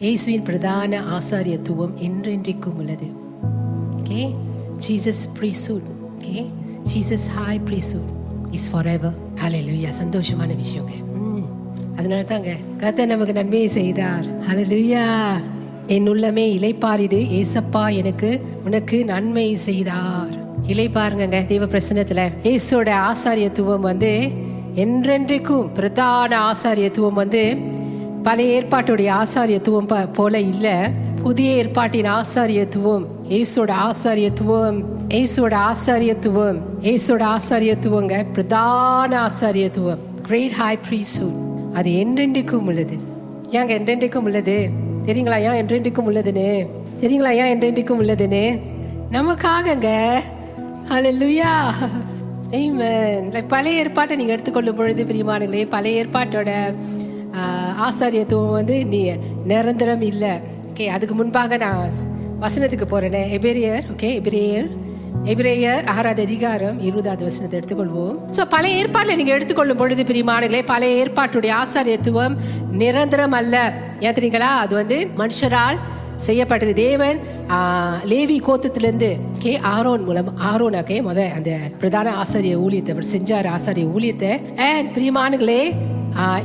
இயேசுவின் பிரதான ஆசாரியத்துவம் என்றென்றைக்கும் உள்ளது. Okay, Jesus priesthood, okay, Jesus high priesthood is forever. ஹல்லேலூயா. சந்தோஷமான விஷயங்க. அதனால தாங்க கர்த்தர் நமக்கு நன்மையை செய்தார். ஹல்லேலூயா. என் உள்ளமே இளைப்பாரிடு, ஏசப்பா எனக்கு உனக்கு நன்மை செய்தார். இளைப்பாருங்க தேவ பிரசன்னத்துல. இயேசுவோட ஆசாரியத்துவம் என்றென்றைக்கும் பிரதான ஆசாரியத்துவம் பழைய ஏற்பாட்டுடைய ஆசாரியத்துவம் போல இல்ல. புதிய ஏற்பாட்டின் ஆசாரியத்துவம், இயேசுவோட ஆசாரியத்துவம், இயேசுவோட ஆசாரியத்துவம், இயேசுவோட ஆசாரியத்துவங்க பிரதான ஆசாரியத்துவம், கிரேட் ஹை priesthood. அது என்றென்றைக்கும் உள்ளது. ஏங்க என்றென்றைக்கும் உள்ளது தெரியுங்களா? ஏன் என்றென்றைக்கும் உள்ளதுன்னு தெரியுங்களா? ஏன் என்றென்றைக்கும் உள்ளதுன்னு நமக்காகங்க. ஹல்லேலூயா. ஆமென். பழைய ஏற்பாட்டை நீங்க எடுத்துக்கொள்ளும் பொழுது பிரியமானங்களே, பழைய ஏற்பாட்டோட ஆசாரியத்துவம் நீ நிரந்தரம் இல்லை. ஓகே, அதுக்கு முன்பாக நான் வசனத்துக்கு போறேனே. எபிரேயர், ஓகே, எபிரேயர் 6வது அதிகாரம் 20வது வசனத்தை எடுத்துக்கொள்வோம். ஸோ பழைய ஏற்பாட்டில் நீங்க எடுத்துக்கொள்ளும் பொழுது பிரியமானங்களே, பழைய ஏற்பாட்டுடைய ஆசாரியத்துவம் நிரந்தரம் அல்ல. ஏன் தெரியுங்களா? அது மனுஷரால் செய்யப்பட்டது. தேவன் லேவி கோத்திரத்திலிருந்து ஆரோன் மூலம், ஆரோனாக்கே அந்த பிரதான ஆசாரிய ஊழியத்தை அவர் செஞ்சார். ஆசாரிய ஊழியத்தை பிரியமானங்களே,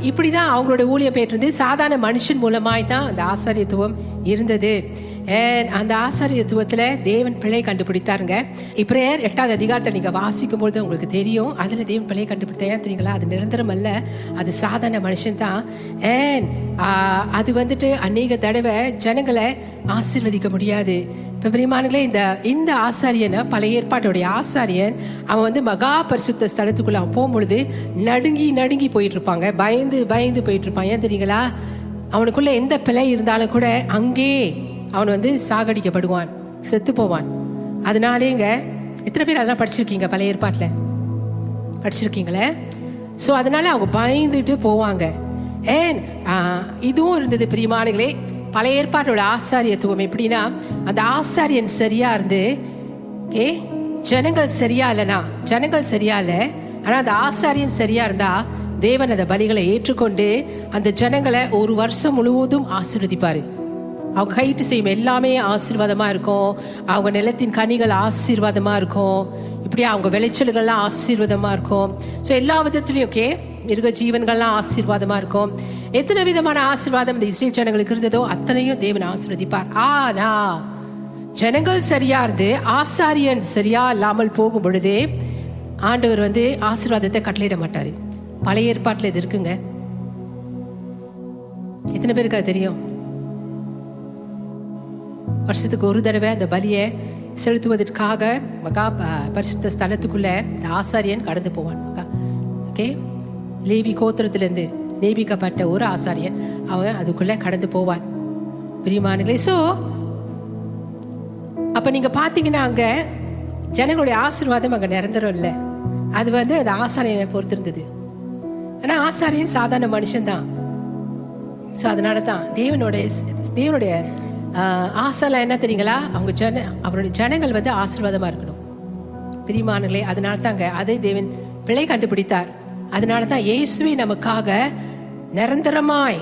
இப்படிதான் அவங்களோட ஊழியம் பெற்றது. சாதாரண மனுஷன் மூலமாய் தான் அந்த ஆசாரியத்துவம் இருந்தது. அந்த ஆசாரியத்துவத்துல தேவன் பிழை கண்டுபிடித்தாருங்க. எபிரேயர் 8வது அதிகாரத்தை நீங்க வாசிக்கும் பொழுது உங்களுக்கு தெரியும். அதுல தேவன் பிழை கண்டுபிடித்தா. ஏன் தெரியுங்களா? அது நிரந்தரம் அல்ல, அது சாதாரண மனுஷன் தான். அது அநேக தடவை ஜனங்களை ஆசீர்வதிக்க முடியாது. இப்ப பிரியமானங்களே, இந்த ஆசாரியனை, பழைய ஏற்பாட்டுடைய ஆசாரியன், அவன் மகா பரிசுத்த ஸ்தலத்துக்குள்ள அவன் போகும்பொழுது நடுங்கி போயிட்டு இருப்பாங்க, பயந்து போயிட்டு இருப்பான். ஏன் தெரியுங்களா? அவனுக்குள்ள எந்த பிழை இருந்தாலும் கூட அங்கே அவன் சாகடிக்கப்படுவான், செத்து போவான். அதனாலேங்க எத்தனை பேர் அதெல்லாம் படிச்சிருக்கீங்க? பழைய ஏற்பாட்டில் படிச்சிருக்கீங்களே. ஸோ அதனால அவங்க பயந்துட்டு போவாங்க. இதுவும் இருந்தது பிரியமானங்களே. பழைய ஏற்பாட்டோட ஆசாரியத்துவம் எப்படின்னா, அந்த ஆசாரியன் சரியா இருந்து, ஜனங்கள் சரியா இல்லைனா, ஜனங்கள் சரியா இல்லை, ஆனா அந்த ஆசாரியன் சரியா இருந்தா தேவன் அந்த பலிகளை ஏற்றுக்கொண்டு அந்த ஜனங்களை ஒரு வருஷம் முழுவதும் ஆசீர்வதிப்பாரு. அவங்க கைட்டு செய்யும் எல்லாமே ஆசீர்வாதமா இருக்கும். அவங்க நிலத்தின் கனிகள் ஆசீர்வாதமா இருக்கும். இப்படியா அவங்க விளைச்சல்கள்லாம் ஆசீர்வாதமா இருக்கும். ஸோ எல்லா விதத்துலையும் மிருக ஜீவன்கள்லாம் ஆசீர்வாதமா இருக்கும். எத்தனை விதமான ஆசீர்வாதம் இந்த இஸ்ரேல் ஜனங்களுக்கு இருந்ததோ அத்தனையும் தேவன் ஆசீர்வதிப்பார். ஆனா ஜனங்கள் சரியா இருந்து ஆசாரியன் சரியா இல்லாமல் போகும் பொழுது ஆண்டவர் ஆசீர்வாதத்தை கட்டளையிட மாட்டாரு. பழைய ஏற்பாட்டுல இது இருக்குங்க. எத்தனை பேருக்கு அது தெரியும்? வருஷத்துக்கு ஒரு தடவை அந்த பலியை செலுத்துவதற்காக மகா பரிசுத்த ஸ்தலத்துக்குள்ள இந்த ஆசாரியன் கடந்து போவான். ஓகே, லேவி கோத்திரத்திலிருந்து நியமிக்கப்பட்ட ஒரு ஆசாரியன் அவன் அதுக்குள்ள கடந்து போவான். பிரியமானங்களே, ஸோ அப்ப நீங்க பாத்தீங்கன்னா அங்க ஜனங்களுடைய ஆசீர்வாதம் அங்க நிரந்தரம் இல்லை. அது அந்த ஆசாரியனை பொறுத்திருந்தது. ஆனா ஆசாரியன் சாதாரண மனுஷன் தான். ஸோ அதனால தான் தேவனுடைய ஆசைலாம் என்ன தெரியுங்களா? அவருடைய ஜனங்கள் ஆசீர்வாதமா இருக்கணும். பிரியமானங்களே, அதனால தாங்க அதை தேவன் பிழை கண்டுபிடித்தார். அதனால தான் இயேசுவே நமக்காக நிரந்தரமாய்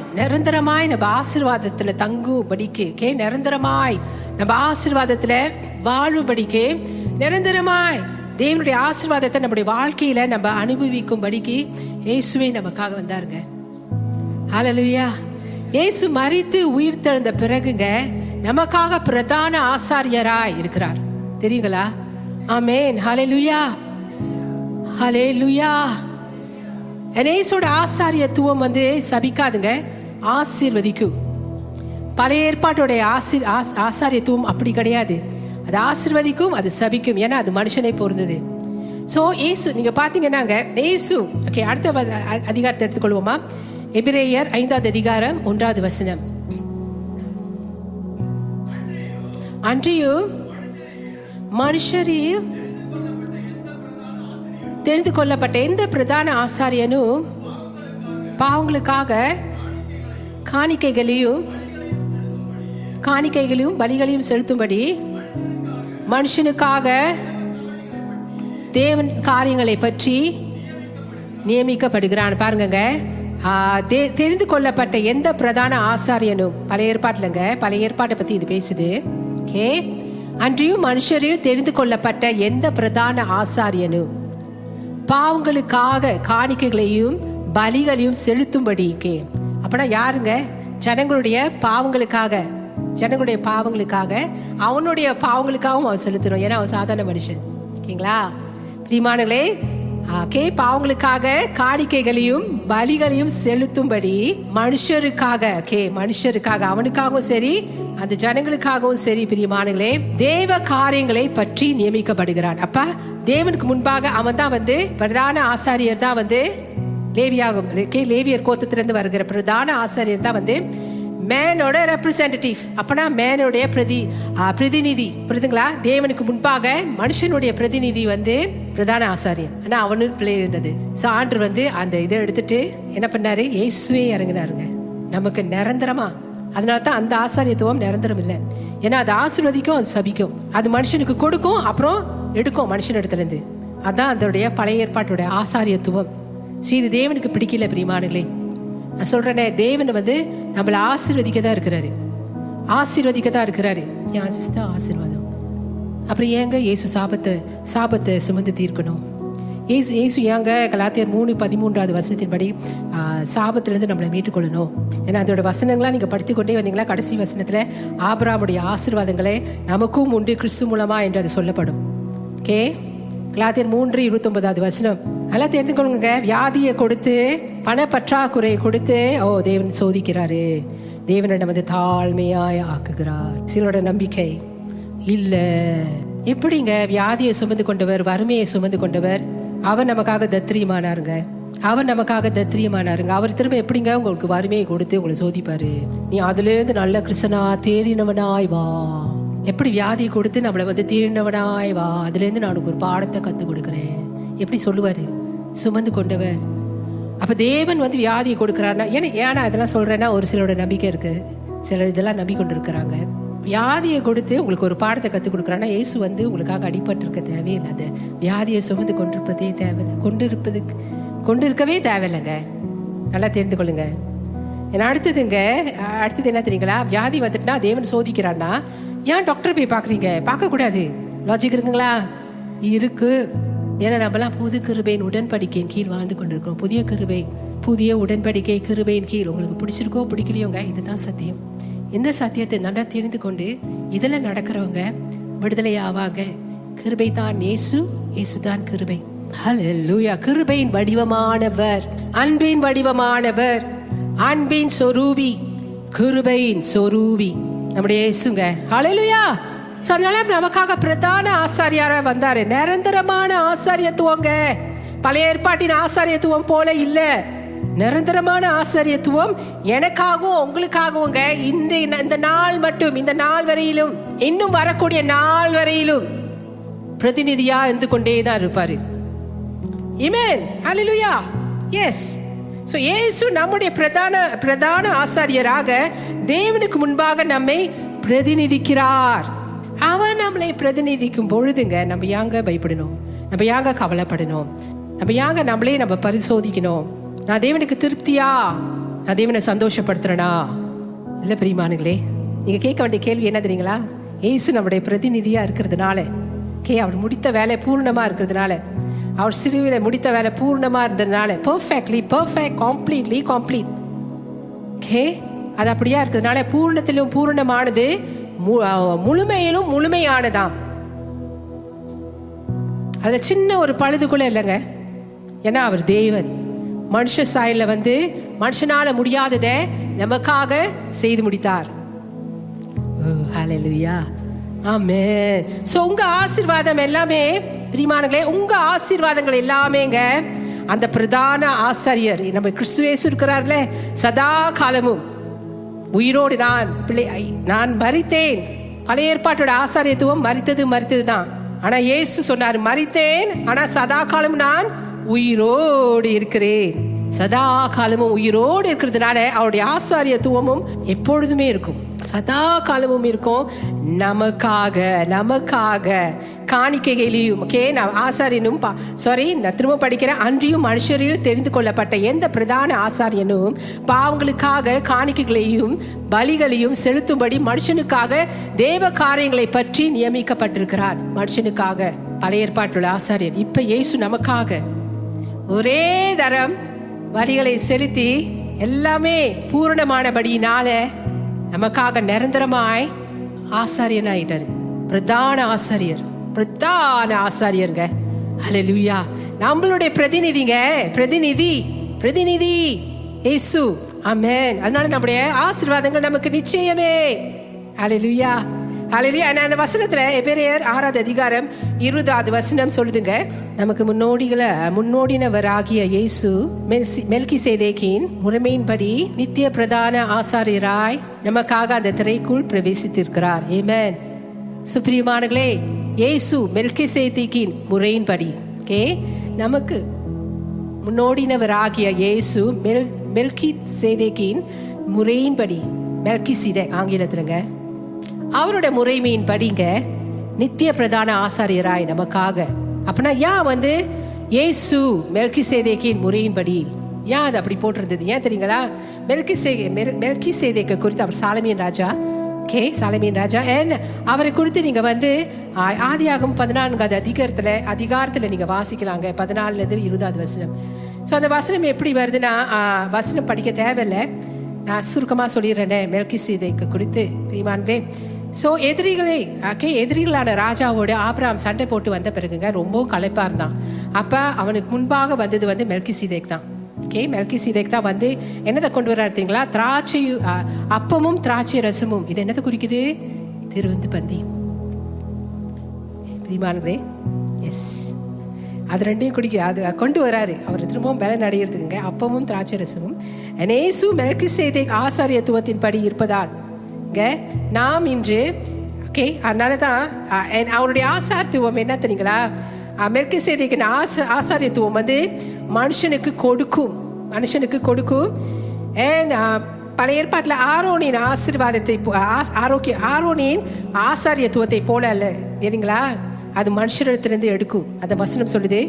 நம்ம ஆசீர்வாதத்துல தங்கும்படிக்கு, நிரந்தரமாய் நம்ம ஆசீர்வாதத்துல வாழும்படிக்கு, நிரந்தரமாய் தேவனுடைய ஆசீர்வாதத்தை நம்முடைய வாழ்க்கையில நம்ம அனுபவிக்கும்படிக்கு இயேசுவே நமக்காக வந்தாருங்க. ஹல்லேலூயா. இயேசு மரித்து உயிர்த்தெழுந்த பிறகுங்க நமக்காக பிரதான ஆசாரியராய் இருக்கிறார். தெரியுங்களா? ஆமென். ஹல்லேலூயா, ஹல்லேலூயா. இயேசுவோட ஆசாரியத்துவம் சபிக்காதுங்க, ஆசீர்வதிக்கும். பழைய ஏற்பாட்டோட ஆசாரியத்துவம் அப்படி கிடையாது. அது ஆசீர்வதிக்கும், அது சபிக்கும். ஏன்னா அது மனுஷனை பொறுத்தது. ஸோ இயேசு நீங்க பாத்தீங்கன்னாங்க இயேசு. ஓகே, அடுத்த அதிகாரத்தை எடுத்துக்கொள்வோமா? எபிரேயர் 5வது அதிகாரம் 1வது வசனம். அன்றியும் மனுஷரில் தெரிந்து கொள்ளப்பட்ட எந்த பிரதான ஆசாரியனும் பாவங்களுக்காக காணிக்கைகளையும் பலிகளையும் செலுத்தும்படி மனுஷனுக்காக தேவன் காரியங்களை பற்றி நியமிக்கப்படுகிறான். பாருங்க, தெரிந்து கொள்ளப்பட்ட எந்த பிரதான ஆசாரியனும், பழைய ஏற்பாட்டுலங்க, பழைய ஏற்பாட்டை பத்தி இது பேசுது. ஓகே, அன்றியும் மனுஷரில் தெரிந்து கொள்ளப்பட்ட எந்த பிரதான ஆசாரியனும் பாவங்களுக்காக காணிக்கைகளையும் பலிகளையும் செலுத்தும்படி. அப்படின்னா யாருங்க? ஜனங்களுடைய பாவங்களுக்காக, ஜனங்களுடைய பாவங்களுக்காக, அவனுடைய பாவங்களுக்காகவும் அவன் செலுத்தணும். ஏன்னா அவன் சாதாரண மனுஷன். ஓகேங்களா பிரியமானங்களே? பாவங்களுக்காக காணிக்கைகளையும் பலிகளையும் செலுத்தும்படி மனுஷருக்காக, மனுஷருக்காக, அவனுக்காகவும் சரி அந்த ஜனங்களுக்காகவும் சரி பிரியமானங்களே, தேவ காரியங்களை பற்றி நியமிக்கப்படுகிறான். அப்ப தேவனுக்கு முன்பாக அவன் தான் பிரதான ஆசாரியர் தான் லேவியாகும். லேவியர் கோத்திரத்திலிருந்து வருகிற பிரதான ஆசாரியர் தான் மேனோட ரெப்ரசன்டேட்டிவ். அப்பனா மேனோடைய பிரதிநிதி. புரியுதுங்களா? தேவனுக்கு முன்பாக மனுஷனுடைய பிரதிநிதி பிரதான ஆசாரியன். ஆனா அவனுக்கு பிள்ளை இருந்தது. ஆண்டவர் அந்த இதை எடுத்துட்டு என்ன பண்ணாரு? இயேசுவே இறங்கினாருங்க நமக்கு நிரந்தரமா. அதனாலதான் அந்த ஆசாரியத்துவம் நிரந்தரம் இல்லை. ஏன்னா அது ஆசீர்வதிக்கும், அது சபிக்கும், அது மனுஷனுக்கு கொடுக்கும், அப்புறம் எடுக்கும் மனுஷன் இடத்துல இருந்து. அதான் அதோடைய பழைய ஏற்பாட்டுடைய ஆசாரியத்துவம். இது தேவனுக்கு பிடிக்கல பிரியமானங்களே. நான் சொல்றேனே, தேவன் நம்மளை ஆசீர்வதிக்க தான் இருக்கிறாரு, ஆசீர்வதிக்க தான் இருக்கிறாரு. ஆசீர்வாதம். அப்புறம் ஏங்க இயேசு சாபத்தை சுமந்து தீர்க்கணும்? இயேசு ஏங்க கலாத்தியர் 3:13 சாபத்திலிருந்து நம்மளை மீட்டுக்கொள்ளணும்? ஏன்னா அதோட வசனங்களாம் நீங்க படித்துக்கொண்டே வந்தீங்களா, கடைசி வசனத்துல ஆபிரகாமுடைய ஆசீர்வாதங்களே நமக்கும் உண்டு கிறிஸ்து மூலமா என்று அது சொல்லப்படும். ஓகே, கலாத்தியர் 3:29 நல்லா தெரிந்துக்கொள்ளுங்க. வியாதியை கொடுத்து, பண பற்றாக்குறையை கொடுத்து தேவன் சோதிக்கிறாரு. தேவனிடம் தாழ்மையாய் ஆக்குகிறார். சிலரோட நம்பிக்கை இல்ல. எப்படிங்க? வியாதியை சுமந்து கொண்டவர், வறுமையை சுமந்து கொண்டவர், அவர் நமக்காக தத்திரியமானாருங்க. அவர் நமக்காக தத்திரியமானாருங்க. அவர் திரும்ப எப்படிங்க உங்களுக்கு வறுமையை கொடுத்து உங்களை சோதிப்பாரு? நீ அதுல இருந்து நல்ல கிறிஸ்தனா தேறினவனாய் வா. எப்படி வியாதியை கொடுத்து நம்மளை தேறினவனாய் வா, அதுல இருந்து நான் ஒரு பாடத்தை கத்து கொடுக்குறேன். எப்படி சொல்லுவாரு? சுமந்து கொண்டவர். அப்ப தேவன் வியாதியை கொடுக்கிறாருன்னா, ஏன்னா அதெல்லாம் சொல்றேன்னா ஒரு சிலரோட நம்பிக்கை இருக்கு, சிலர் இதெல்லாம் நம்பி கொண்டு இருக்கிறாங்க. வியாதியை கொடுத்து உங்களுக்கு ஒரு பாடத்தை கற்றுக் கொடுக்குறான்னா, இயேசு உங்களுக்காக அடிபட்டு இருக்க தேவையில்லை. அந்த வியாதியை சுமந்து கொண்டிருப்பதே தேவையில்லை, கொண்டிருக்கவே தேவையில்லைங்க. நல்லா தெரிந்து கொள்ளுங்க. ஏன்னா அடுத்தது என்ன தெரியுங்களா? வியாதி வந்துட்டுனா தேவன் சோதிக்கிறான்னா, ஏன் டாக்டர் போய் பார்க்குறீங்க? பார்க்கக்கூடாது. லாஜிக் இருக்குங்களா? இருக்கு. ஏன்னா நம்மளாம் புது கிருபையின் உடன்படிக்கையின் கீழ் வாழ்ந்து கொண்டிருக்கிறோம். புதிய உடன்படிக்கை கிருபையின் கீழ். உங்களுக்கு பிடிச்சிருக்கோ பிடிக்கலையோங்க, இதுதான் சத்தியம். இந்த சத்தியத்தை நல்லா தெரிந்து கொண்டு இதுல நடக்கிறவங்க விடுதலை ஆவாங்க. கிருபை தான் இயேசு, இயேசு தான் கிருபை. ஹல்லேலூயா. கிருபையின் வடிவமானவர், அன்பின் வடிவமானவர், அன்பின் சொரூபி, கிருபையின் சொரூபி நம்முடைய இயேசுங்க. ஹல்லேலூயா. அதனால நமக்காக பிரதான ஆசாரியாரா வந்தாரு. நிரந்தரமான ஆசாரியத்துவங்க. பழைய ஏற்பாட்டின் ஆசாரியத்துவம் போல இல்ல. நிரந்தரமான ஆசாரியத்துவம் எனக்காகவும் உங்களுக்காகவுங்க. இந்த நாள் மட்டும், இந்த நாள் வரையிலும், இன்னும் வரக்கூடிய நாள் வரையிலும் பிரதிநிதியா இருந்து கொண்டே தான் இருப்பாரு. ஆமென். ஹல்லேலூயா. எஸ். சோ இயேசு நம்முடைய பிரதான ஆசாரியராக தேவனுக்கு முன்பாக நம்மை பிரதிநிதிக்கிறார். அவர் நம்மளை பிரதிநிதிக்கும் பொழுதுங்க நம்ம யாங்க பயப்படணும்? நம்ம யாங்க கவலைப்படணும்? நம்ம யாங்க நம்ம பரிசோதிக்கணும்? நான் தேவனுக்கு திருப்தியா? நான் தேவனை சந்தோஷப்படுத்துறேனா? இல்ல பிரியமானங்களே, நீங்க கேட்க வேண்டிய கேள்வி என்ன தெரியுங்களா? இயேசு நம்முடைய பிரதிநிதியா இருக்கிறதுனால, அவர் முடித்த வேலை பூர்ணமா இருக்கிறதுனால, அவர் சிலுவையில முடித்த வேலை பூர்ணமா இருந்ததுனால, கம்ப்ளீட். அது அப்படியா இருக்கிறதுனால பூர்ணத்திலும் பூர்ணமானது, முழுமையிலும் முழுமையானதாம். அதுல சின்ன ஒரு பழுதுக்குள்ள இல்லைங்க. ஏன்னா அவர் தேவன். மனுஷ சாயல்ல மனுஷனால முடியாததை நமக்காக செய்து முடித்தார். ஹல்லேலூயா. ஆமென். சோ உங்க ஆசீர்வாதம் எல்லாமே பிரியமானங்களே, உங்க ஆசீர்வாதங்கள் எல்லாமேங்க அந்த பிரதான ஆசாரியர் நம்ம கிறிஸ்து இயேசு இருக்கிறார்களே, சதா காலமும் உயிரோடு நான் மரித்தேன். பழைய ஏற்பாட்டோட ஆசாரியத்துவம் மரித்தது தான். ஆனா இயேசு சொன்னார், மரித்தேன், ஆனா சதா காலம் நான் உயிரோடு இருக்கிறேன். சதா காலமும் உயிரோடு இருக்கிறதுனால அவருடைய ஆசாரியத்துவமும் எப்பொழுதுமே இருக்கும், சதா காலமும் இருக்கும். நமக்காக காணிக்கைகளையும் நான் ஆசாரியனும் நான் திரும்ப படிக்கிறேன். அன்றியும் மனுஷரில் தெரிந்து கொள்ளப்பட்ட எந்த பிரதான ஆசாரியனும் பாவங்களுக்காக காணிக்கைகளையும் பலிகளையும் செலுத்தும்படி மனுஷனுக்காக தேவ காரியங்களை பற்றி நியமிக்கப்பட்டிருக்கிறார். மனுஷனுக்காக பழைய ஏற்பாட்டுள்ள ஆசாரியன். இப்ப இயேசு நமக்காக ஒரே தரம் வரிகளை செலுத்தி எல்லாமே பூரணமானபடியினால நமக்காக நிரந்தரமாய் ஆசாரியனாயிட்டாரு. பிரதான ஆசாரியருங்க. ஹல்லேலூயா. நம்மளுடைய பிரதிநிதி இயேசு. ஆமென். அதனால நம்முடைய ஆசீர்வாதங்கள் நமக்கு நிச்சயமே. ஹல்லேலூயா. அந்த வசனத்துல எபிரேயர் 6வது அதிகாரம் 20வது வசனம் சொல்லுதுங்க, நமக்கு முன்னோடினவராகிய இயேசு மெல்கிசேதேக்கின் முறைமையின்படி நித்திய பிரதான ஆசாரியராய் நமக்காக அந்த திரைக்குள் பிரவேசித்திருக்கிறார். ஆமென். சுப்ரியமானங்களே, இயேசு மெல்கிசேதேக்கின் முறையின்படி நமக்கு முன்னோடினவராகிய இயேசு மெல்கிசேதேக்கின் முறையின்படி, மெல்கிசேதேக் ஆங்கிலத்துலங்க, அவருடைய முறைமையின் படிங்க நித்திய பிரதான ஆசாரியராய் நமக்காக. அப்படின்னா ஏன் இயேசு மெல்கிசேதேக்கின் முறையின்படி ஏன் அது அப்படி போட்டிருந்தது? ஏன் தெரியுங்களா? மெல்கிசேதேக்கை குறித்து அவர் சாலமீன் ராஜா அவரை குறித்து நீங்க ஆதியாகமம் 14வது அதிகாரத்துல நீங்க வாசிக்கலாங்க. 14லேருந்து 20வது வசனம். ஸோ அந்த வசனம் எப்படி வருதுன்னா, வசனம் படிக்க தேவையில்லை, நான் சுருக்கமாக சொல்லிடுறேனே மெல்கிசேதேக்கை குறித்து. பிரியமானவர்களே, ஸோ எதிரிகளான ராஜாவோட ஆபிரகாம் சண்டை போட்டு வந்த பிறகுங்க ரொம்பவும் களைப்பாக இருந்தான். அப்போ அவனுக்கு முன்பாக வந்தது மெல்கிசேதேக் தான். மெல்கிசேதேக் தான் என்னதை கொண்டு வர்றாருங்களா? அப்பமும் திராட்சை ரசமும். இது என்னதை குறிக்குது? திருவிருந்து பந்தி. பிரியமானவர்களே, எஸ், அது ரெண்டையும் அது கொண்டு வராரு அவர் திரும்பவும் பலன் அடையிறதுக்குங்க. அப்பமும் திராட்சை ரசமும். இயேசு மெல்கிசேதேக் ஆசாரியத்துவத்தின் படி இருப்பதால் நாம் இன்று அதனால தான் அவருடைய ஆசாரியத்துவம் என்ன தெரியுங்களா? மெல்கிசேதேக்கின் ஆசாரியத்துவம் மனுஷனுக்கு கொடுக்கும். பழைய ஏற்பாட்டில் ஆரோனின் ஆசீர்வாதத்தை ஆரோனின் ஆசாரியத்துவத்தை போல அல்ல இல்லைங்களா? அது மனுஷனிடத்திலிருந்து எடுக்கும். அந்த வசனம் சொல்லுது,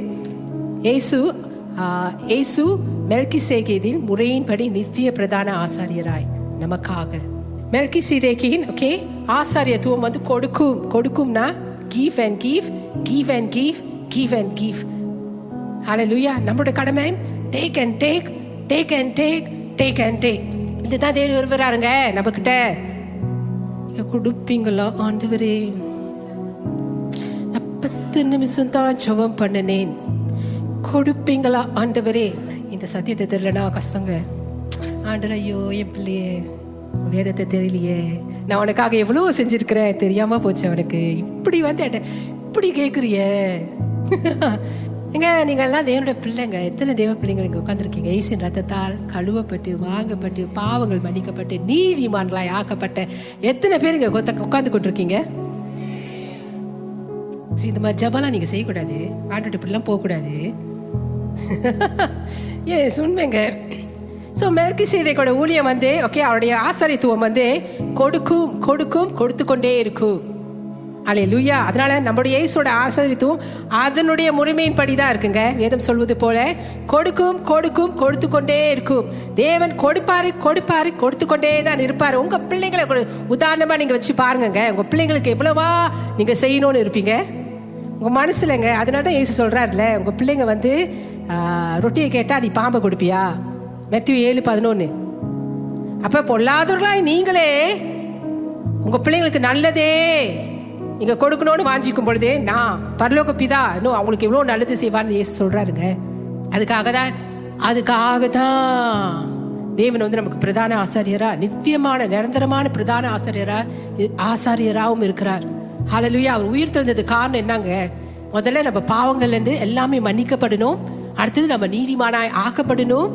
இயேசு மெல்கிசேதேக்கின் முறையின்படி நித்திய பிரதான ஆசாரியராய் நமக்காக. மெல்கிசேதேக்கின் ஆசாரியத்துவம் கொடுக்கும்னா give and give. ஹல்லேலூயா. நம்மளுடைய கடமை take and take. இதுதான் தேவன் விரும்புறாருங்க நம்ம கிட்ட. கொடுப்பீங்களா ஆண்டவரே? 10 நிமிஷம் தான் ஜெபம் பண்ணினேன், கொடுப்பீங்களா ஆண்டவரே? இந்த சத்தியத்தை தெரியலனா கஷ்டங்க. ஆண்டவர், ஐயோ என் பிள்ளையே, வேதத்தை தெரியலையே, நான் உனக்காக எவ்வளோ செஞ்சிருக்கிறேன், தெரியாம போச்சு அவனுக்கு, இப்படி கேட்குறிய. நீங்க எல்லாம் தேவனுடைய பிள்ளைங்க. எத்தனை தேவ பிள்ளைங்க இங்க உட்காந்துருக்கீங்க? இயேசுவின் ரத்தத்தால் கழுவப்பட்டு வாங்கப்பட்டு பாவங்கள் மன்னிக்கப்பட்டு நீதிமான்களாய் ஆக்கப்பட்ட எத்தனை பேர் இங்க உட்காந்து கொண்டிருக்கீங்க? இந்த மாதிரி ஜபலாம் நீங்க செய்யக்கூடாது, ஆண்டோட இப்படிலாம் போகக்கூடாது. ஏன் உண்மைங்க. ஸோ மெல்கிசேதேக்கோட ஊழியம் அவருடைய ஆசாரியத்துவம் கொடுத்து கொண்டே இருக்கும். அல்லேலூயா. அதனால நம்முடைய இயேசுவோட ஆசாரியத்துவம் அதனுடைய முறைமையின் படிதான் இருக்குங்க. வேதம் சொல்வது போல கொடுத்து கொண்டே இருக்கும். தேவன் கொடுப்பாரு கொடுத்து கொண்டே தான் இருப்பாரு. உங்க பிள்ளைங்களை உதாரணமா நீங்க வச்சு பாருங்க. உங்க பிள்ளைங்களுக்கு எவ்வளவா நீங்க செய்யணும்னு இருப்பீங்க உங்க மனசுலங்க. அதனாலதான் இயேசு சொல்றாருல, உங்க பிள்ளைங்க ரொட்டியை கேட்டா நீ பாம்பை கொடுப்பியா? மத்தேயு 7:11. அப்ப பொல்லாதவர்களாய் நீங்களே உங்க பிள்ளைங்களுக்கு நல்லதே நீங்க கொடுக்கணும்னு வாஞ்சிக்கும் பொழுதே நான் பரலோக பிதா இன்னும் அவங்களுக்கு எவ்வளவு நல்லது செய்வார்னு இயேசு சொல்றாருங்க. அதுக்காக தான் தேவன் நமக்கு பிரதான ஆசாரியரா, நித்தியமான நிரந்தரமான பிரதான ஆசாரியராகவும் இருக்கிறார். ஹல்லேலூயா. அவர் உயிர் தெழுந்தது காரணம் என்னங்க? முதல்ல நம்ம பாவங்கள்ல இருந்து எல்லாமே மன்னிக்கப்படணும். அடுத்தது நம்ம நீதிமானாய் ஆக்கப்படணும்.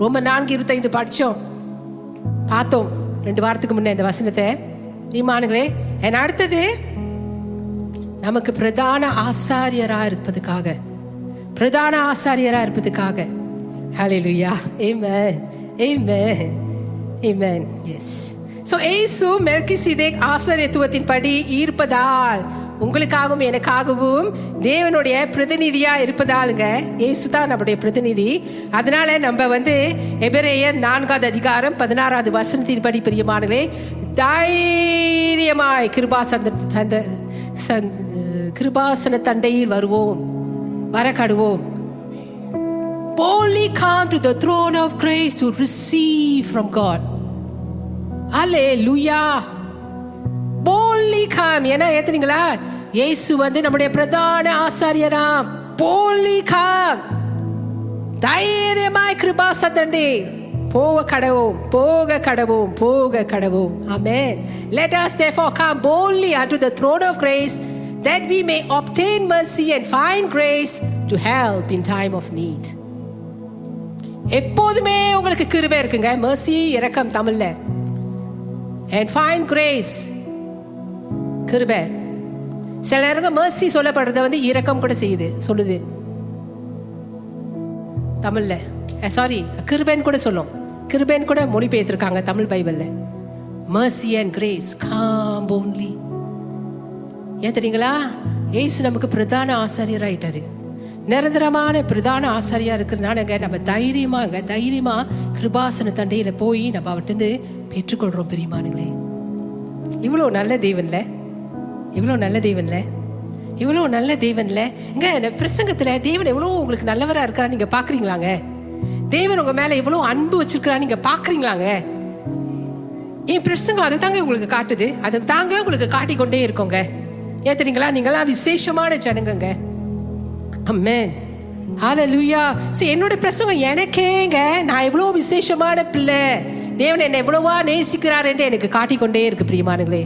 ரோமர் 4:25 பார்த்தோம் 2 வாரத்துக்கு முன்ன இந்த வசனத்தை. நீமானுங்களே, அடுத்தது நமக்கு பிரதான ஆசாரியரா இருப்பதுக்காக Hallelujah. Amen. Amen. Amen. Yes. So இயேசு மெல்கிசேதேக் ஆசாரியத்துவத்தின் படி இருப்பதால், உங்களுக்காகவும் எனக்காகவும் தேவனுடைய பிரதிநிதியா இருப்பதாலுங்க, இயேசு தான் நம்முடைய பிரதிநிதி. அதனால நம்ம எபிரேயர் 4வது அதிகாரம் 16வது வசனத்தின் படி பிரியமானங்களே, தைரியமாய் கிருபாசன தண்டையில் வரக்கடுவோம். Boldly come to the throne of grace to receive from God. Hallelujah. Boldly come. என்ன ஏத்துனீங்களா? இயேசு நம்முடைய பிரதான ஆசாரியராம். Boldly come. தைரியமாய் கிருபாசனத்தண்டே போக கடவோம். Amen. Let us therefore come boldly unto the throne of grace, that we may obtain mercy and find grace to help in time of need. எப்போதுமே உங்களுக்கு கிருபை இருக்குங்க. mercy இரக்கம் தமிழ்ல, and find grace கிருபை. சில நேரம் mercy சொல்லப்படுறத இரக்கம் கூட சொல்லுது தமிழ்ல. சாரி, கிருபைன்னு கூட சொல்லும். கிருபைன்னு கூட மொழிபெயர்த்திருக்காங்க தமிழ் பைபிள்ல. mercy and grace come boldly. ஏன் தெரியுங்களா? இயேசு நமக்கு பிரதான ஆசாரியர் ஆயிட்டாரு. நிரந்தரமான பிரதான ஆசாரியா இருக்கிறதுனால நம்ம தைரியமா கிருபாசன தண்டையில போய் நம்ம அவர்கிட்ட பெற்றுக்கொள்றோம். பிரியமானங்களே, இவ்வளவு நல்ல தேவன்ல இங்க பிரசங்கத்துல தேவன் எவ்வளவு உங்களுக்கு நல்லவரா இருக்கிறா நீங்க பாக்குறீங்களாங்க? தேவன் உங்க மேல எவ்வளவு அன்பு வச்சிருக்கிறா நீங்க பாக்குறீங்களாங்க? என் பிரசங்கம் அது தாங்க உங்களுக்கு காட்டுது. அது தாங்க உங்களுக்கு காட்டிக்கொண்டே இருக்கோங்க. ஏன் தெரியுங்களா? நீங்களாம் விசேஷமான ஜனங்கங்க. Amen. Hallelujah. So என்னோட பிரசங்கம் எனக்கேங்க, நான் எவ்வளவு விசேஷமான பிள்ளை, தேவன் என்னை எவ்வளவா நேசிக்கிறார் என்று எனக்கு காட்டிக்கொண்டே இருக்கு பிரியமானங்களே.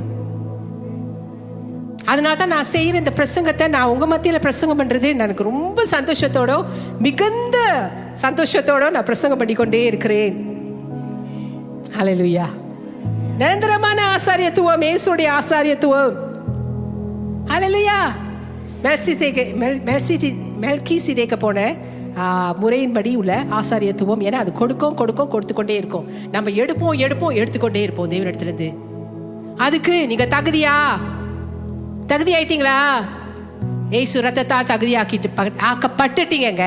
அதனால தான் நான் செய்யற இந்த பிரசங்கத்தை நான் உங்க மத்தியில பிரசங்கம் பண்றது எனக்கு ரொம்ப மிகுந்த சந்தோஷத்தோட நான் பிரசங்கம் பண்ணிக்கொண்டே இருக்கிறேன். Hallelujah. நிரந்தரமான ஆசாரியத்துவம், இயேசுடைய ஆசாரியத்துவம். Hallelujah. மெல்கிசேதேக்க போன முறையின்படி உள்ள ஆசாரியத்துவம். ஏன்னா அது கொடுத்துக்கொண்டே இருக்கும். நம்ம எடுத்துக்கொண்டே இருப்போம் தேவனிடத்துல இருந்து. அதுக்கு நீங்க தகுதி ஆயிட்டீங்களா? ஏசு ரத்தத்தால் ஆக்கப்பட்டுட்டீங்க.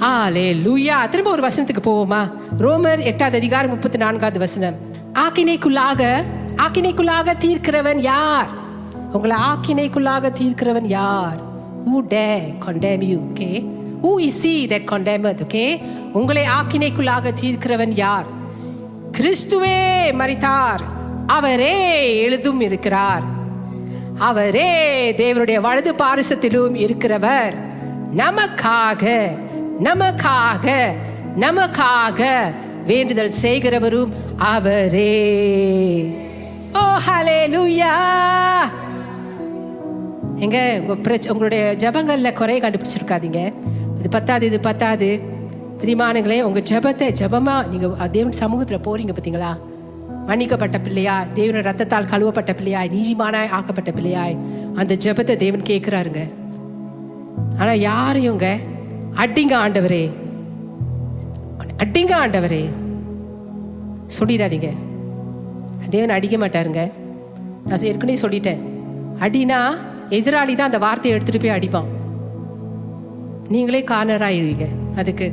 ஹல்லேலூயா. திரும்ப ஒரு வசனத்துக்கு போவோமா? ரோமர் 8வது அதிகாரம் 34வது வசனம். ஆக்கினைக்குள்ளாக தீர்க்கிறவன் யார்? உங்களை ஆக்கினைக்குள்ளாக தீர்க்கிறவன் யார்? Who dare condemn you? Okay, who is he that condemneth? Okay, உங்களை ஆக்கினைக்குள்ளாக தீர்க்கிறவன் யார்? கிறிஸ்துவே மரித்தார், அவரே எழுதும் இருக்கிறார், அவரே தேவனுடைய வலது பாரிசத்திலும் இருக்கிறவர், நமக்காக வேண்டுதல் செய்கிறவரும் அவரே. ஓ ஹல்லேலூயா. எங்க உங்களுடைய ஜபங்கள்ல குறைய கண்டுபிடிச்சிருக்காதீங்க. இது பத்தாது பிரியமானங்களே. உங்க ஜபமா நீங்க தேவன் சமூகத்துல போறீங்க பாத்தீங்களா? மன்னிக்கப்பட்ட பிள்ளையாய், தேவனுடைய ரத்தத்தால் கழுவப்பட்ட பிள்ளையாய், நீதிமானாய் ஆக்கப்பட்ட பிள்ளையாய் அந்த ஜபத்தை தேவன் கேட்கிறாருங்க. ஆனா யாரையும் அடிங்க ஆண்டவரே சொல்லிடாதீங்க. தேவன் அடிக்க மாட்டாருங்க. நான் ஏற்கனவே சொல்லிட்டேன். அடினா எதிராளி தான் அந்த வார்த்தையை எடுத்துட்டு போய் அடிப்பான். நீங்களே காரணராயிருவீங்க அதுக்கு.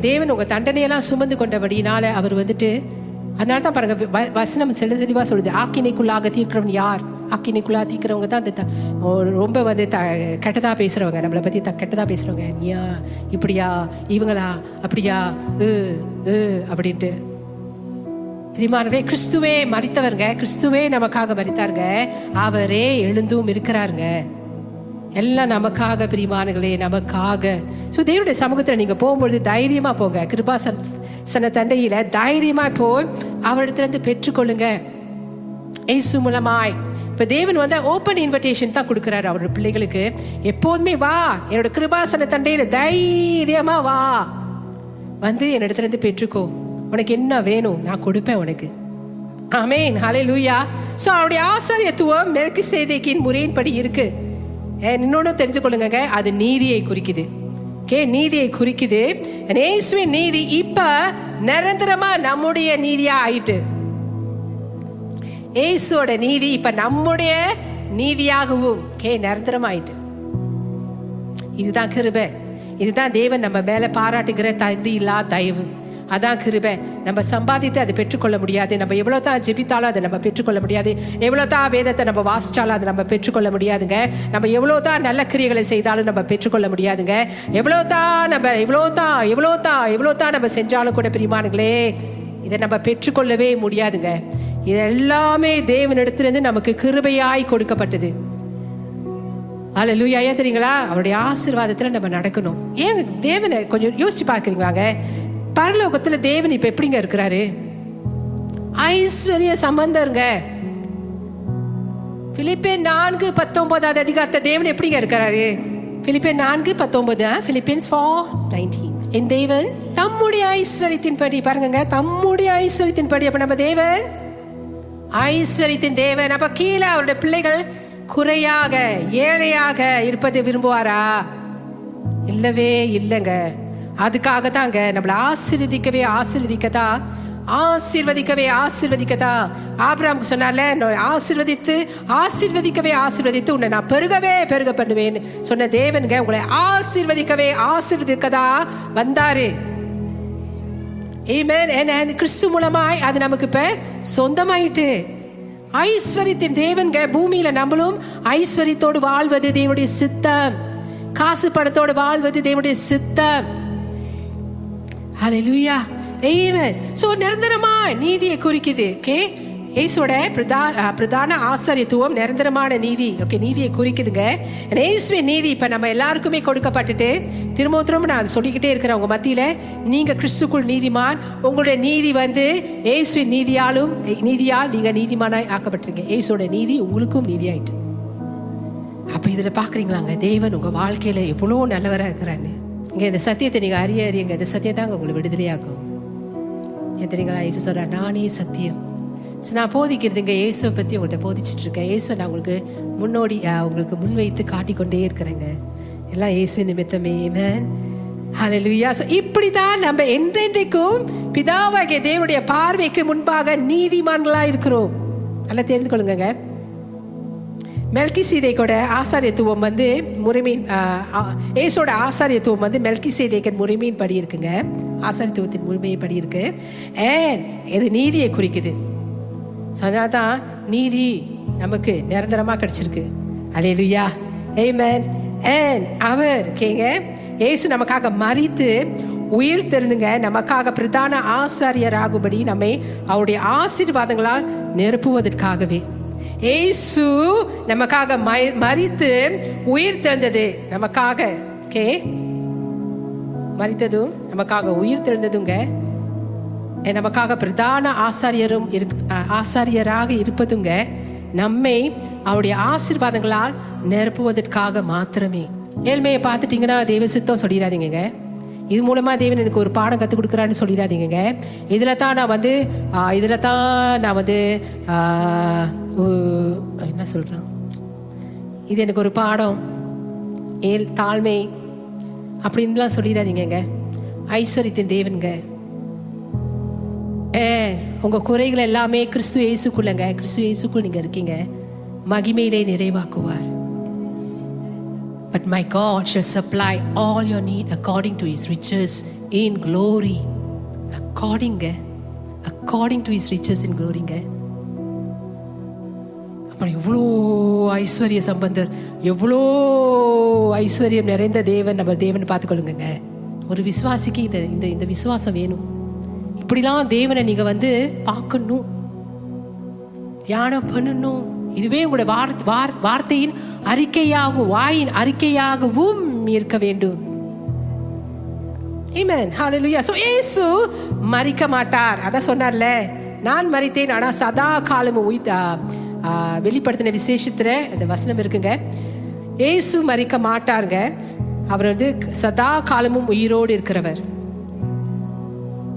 தேவன் உங்க தண்டனையெல்லாம் சுமந்து கொண்டபடினால அவர் அதனால தான் பாருங்க வசனம் செல்வா சொல்லுது, ஆக்கினைக்குள்ளாக தீர்க்கிறவன் யார்? ஆக்கினைக்குள்ளாக தீர்க்கிறவங்க தான் ரொம்ப கெட்டதா பேசுறவங்க, நம்மளை பத்தி கெட்டதா பேசுறவங்க. நீயா இப்படியா, இவங்களா அப்படியா அப்படின்ட்டு. பிரியமானவே, கிறிஸ்துவே மரித்தவருங்க, கிறிஸ்துவே நமக்காக மரித்தாருங்க, அவரே எழுந்தும் இருக்கிறாருங்க. எல்லாம் நமக்காக பிரியமானங்களே, நமக்காக. ஸோ தேவனுடைய சமூகத்தில் நீங்க போகும்பொழுது தைரியமா போங்க. கிருபாசன தண்டையில தைரியமா போய் அவரிடத்துல இருந்து பெற்றுக்கொள்ளுங்க இயேசு மூலமாய். இப்ப தேவன் ஓப்பன் இன்விடேஷன் தான் கொடுக்கிறாரு அவருடைய பிள்ளைகளுக்கு. எப்போதுமே வா, என்னோட கிருபாசன தண்டையில தைரியமா வா, என்னிடத்துல இருந்து பெற்றுக்கோ. உனக்கு என்ன வேணும் நான் கொடுப்பேன் உனக்கு. ஆமென். ஹல்லேலூயா. சோ அவருடைய ஆசாரியத்துவம் மெல்கிசேதேக்கின் முறையின்படி இருக்கு. இன்னொன்னு தெரிஞ்சுக்கொள்ளுங்க, அது நீதியை குறிக்குது. நீதியை குறிக்குது. இயேசுவின் நீதி இப்ப நிரந்தரமா நம்முடைய நீதியா ஆயிட்டு. இயேசுவோட நீதி இப்ப நம்முடைய நீதியாகவும் நிரந்தரமாயிட்டு. இதுதான் கிருபை. இதுதான் தேவன் நம்ம மேல பாராட்டுகிற தகுதி இல்லா தயவு. அதான் கிருபை. நம்ம சம்பாதித்து அதை பெற்றுக்கொள்ள முடியாது. நம்ம எவ்வளவு தான் ஜெபித்தாலும் அதை நம்ம பெற்றுக்கொள்ள முடியாது. எவ்வளவு தான் வேதத்தை நம்ம வாசிச்சாலும் அதை நம்ம பெற்றுக்கொள்ள முடியாதுங்க. நம்ம எவ்வளவு தான் நல்ல கிரியைகளை செய்தாலும் நம்ம பெற்றுக்கொள்ள முடியாதுங்க. எவ்வளவு தான் நம்ம செஞ்சாலும் கூட பிரியமானங்களே, இதை நம்ம பெற்றுக்கொள்ளவே முடியாதுங்க. இது எல்லாமே தேவனிடத்திலிருந்து நமக்கு கிருபையாய் கொடுக்கப்பட்டது. அல்லேலூயா. ஏன் தெரியுங்களா? அவருடைய ஆசீர்வாதத்துல நம்ம நடக்கணும். ஏன் தேவனை கொஞ்சம் யோசிச்சு பார்க்குறீங்களாங்க? பரலோகத்துல தேவன் இப்ப எப்படிங்க இருக்கிறாரு? ஐஸ்வர்ய சம்பந்தருங்க. பிலிப்பியன் 4:19 அதிகாரத்தை தேவன் எப்படிங்க இருக்கிறாரு? Philippian 4:19, Philippians 4:19. என் தேவன் தம்முடைய ஐஸ்வர்யத்தின்படி, பாருங்க, தம்முடைய ஐஸ்வர்யத்தின்படி. அப்ப நம்ம தேவன் ஐஸ்வர்யத்தின் தேவன். அப்ப கீழே அவருடைய பிள்ளைகள் குறையாக ஏழையாக இருப்பதை விரும்புவாரா? இல்லவே இல்லைங்க. அதுக்காக தாங்க நம்மளை ஆசீர்வதிக்கவே ஆபிரகாமுக்கு சொன்னார்ல, ஆசீர்வதித்து உன்னை நான் பெருக பண்ணுவேன் சொன்ன தேவனுங்க உங்களை ஆசீர்வதிக்கதா வந்தாரு. ஆமென். கிறிஸ்து மூலமாய் அது நமக்கு இப்ப சொந்தமாயிட்டு. ஐஸ்வர்யத்தின் தேவன்க. பூமியில நம்மளும் ஐஸ்வர்யத்தோடு வாழ்வது தேவனுடைய சித்தம். காசு பணத்தோடு வாழ்வது தேவனுடைய சித்தம். ஹல்லேலூயா. ஆமென். சோ நிரந்தரமா நீதியை குறிக்குது. இயேசுவோட பிரதான ஆசாரியத்துவம் நிரந்தரமான நீதி. நீதியை குறிக்குதுங்க. இயேசுவின் நீதி இப்ப நம்ம எல்லாருக்குமே கொடுக்கப்பட்டுட்டு, திரும்ப நான் சொல்லிக்கிட்டே இருக்கிறேன் உங்க மத்தியில, நீங்க கிறிஸ்துக்குள் நீதிமான். உங்களுடைய நீதி இயேசுவின் நீதியால் நீங்க நீதிமானாய் ஆக்கப்பட்டிருக்கீங்க. இயேசுவோட நீதி உங்களுக்கும் நீதி ஆயிட்டு. அப்ப இதுல பாக்குறீங்களாங்க, தேவன் உங்க வாழ்க்கையில எவ்வளவு நல்லவரா இருக்கிறான்னு. இங்க இந்த சத்தியத்தை நீங்க அறியுங்க. இந்த சத்தியம் தாங்க உங்களை விடுதலையாக்கும். தெரியுங்களா? இயேசு சொல்ற, நானே சத்தியம். நான் போதிக்கிறதுங்க இயேசுவை பத்தி உங்கள்கிட்ட போதிச்சுட்டு இருக்கேன். இயேசுவை நான் உங்களுக்கு முன்வைத்து காட்டிக்கொண்டே இருக்கிறேங்க. எல்லாம் இயேசு நிமித்தமே. ஆமென். ஹல்லேலூயா. சோ இப்படிதான் நம்ம என்றென்றைக்கும் பிதாவாகிய தேவனுடைய பார்வைக்கு முன்பாக நீதிமான்களா இருக்கிறோம். நல்லா தெரிந்து கொள்ளுங்க. மெல்கிசேதேக்கோட ஆசாரியத்துவம் முறைமையின் இயேசுவோட ஆசாரியத்துவம் மெல்கிசேதேக்கின் முறைமையின் படி இருக்குங்க. ஆசாரியத்துவத்தின் முறைமையின் படி இருக்கு. இது நீதியை குறிக்குது. அதனால தான் நீதி நமக்கு நிரந்தரமா கிடைச்சிருக்கு. அல்லேலூயா. ஆமென். அவர் இயேசு நமக்காக மரித்து உயிர் தெரிந்துங்க நமக்காக பிரதான ஆசாரியராகும்படி நம்மை அவருடைய ஆசீர்வாதங்களால் நிரப்புவதற்காகவே. இயேசு நமக்காக மரித்து உயிர் தெரிந்தது நமக்காக. மரித்ததும் நமக்காக உயிர் தெரிந்ததுங்க நமக்காக பிரதான ஆசாரியராக இருப்பதுங்க நம்மை அவருடைய ஆசீர்வாதங்களால் நிரப்புவதற்காக மாத்திரமே. ஏழ்மையை பார்த்துட்டீங்கன்னா தேவ சித்தம் சொல்லிடாதீங்க. இது மூலமா தேவன் எனக்கு ஒரு பாடம் கற்றுக் கொடுக்குறான்னு சொல்லிடாதீங்க. இதுல தான் நான் என்ன சொல்றேன், இது எனக்கு ஒரு பாடம், தாழ்மை அப்படின்லாம் சொல்லிடாதீங்க. ஐஸ்வர்யத்தின் தேவனுங்க. உங்க குறைகள் எல்லாமே கிறிஸ்து இயேசுக்குள்ளங்க. கிறிஸ்து இயேசுக்குள் நீங்க இருக்கீங்க. மகிமையிலே நிறைவாக்குவார். But my God shall supply all your need according to his riches in glory. According to his riches in glory. அப்புறம் எவ்வளோ ஐஸ்வர்ய சம்பந்தர், எவ்வளோ ஐஸ்வர்யம் நிறைந்த தேவன் நம்ம தேவன் பார்த்துக்கொள்ளுங்க. ஒரு விசுவாசிக்கு இந்த விசுவாசம் வேணும். இப்படிலாம் தேவனை நீங்க பார்க்கணும், தியானம் பண்ணணும். இதுவே உங்களுடைய வார்த்தையின் அறிக்கையாகவும் வாயின் அறிக்கையாகவும் இருக்க வேண்டும். ஆமென். ஹல்லேலூயா. சோ இயேசு மரிக்க மாட்டார். அதான் சொன்னார்ல, நான் மரித்தேன் ஆனா சதா காலமும் வெளிப்படுத்தின விசேஷத்துல அந்த வசனம் இருக்குங்க. இயேசு மரிக்க மாட்டாருங்க. அவர் சதா காலமும் உயிரோடு இருக்கிறவர்.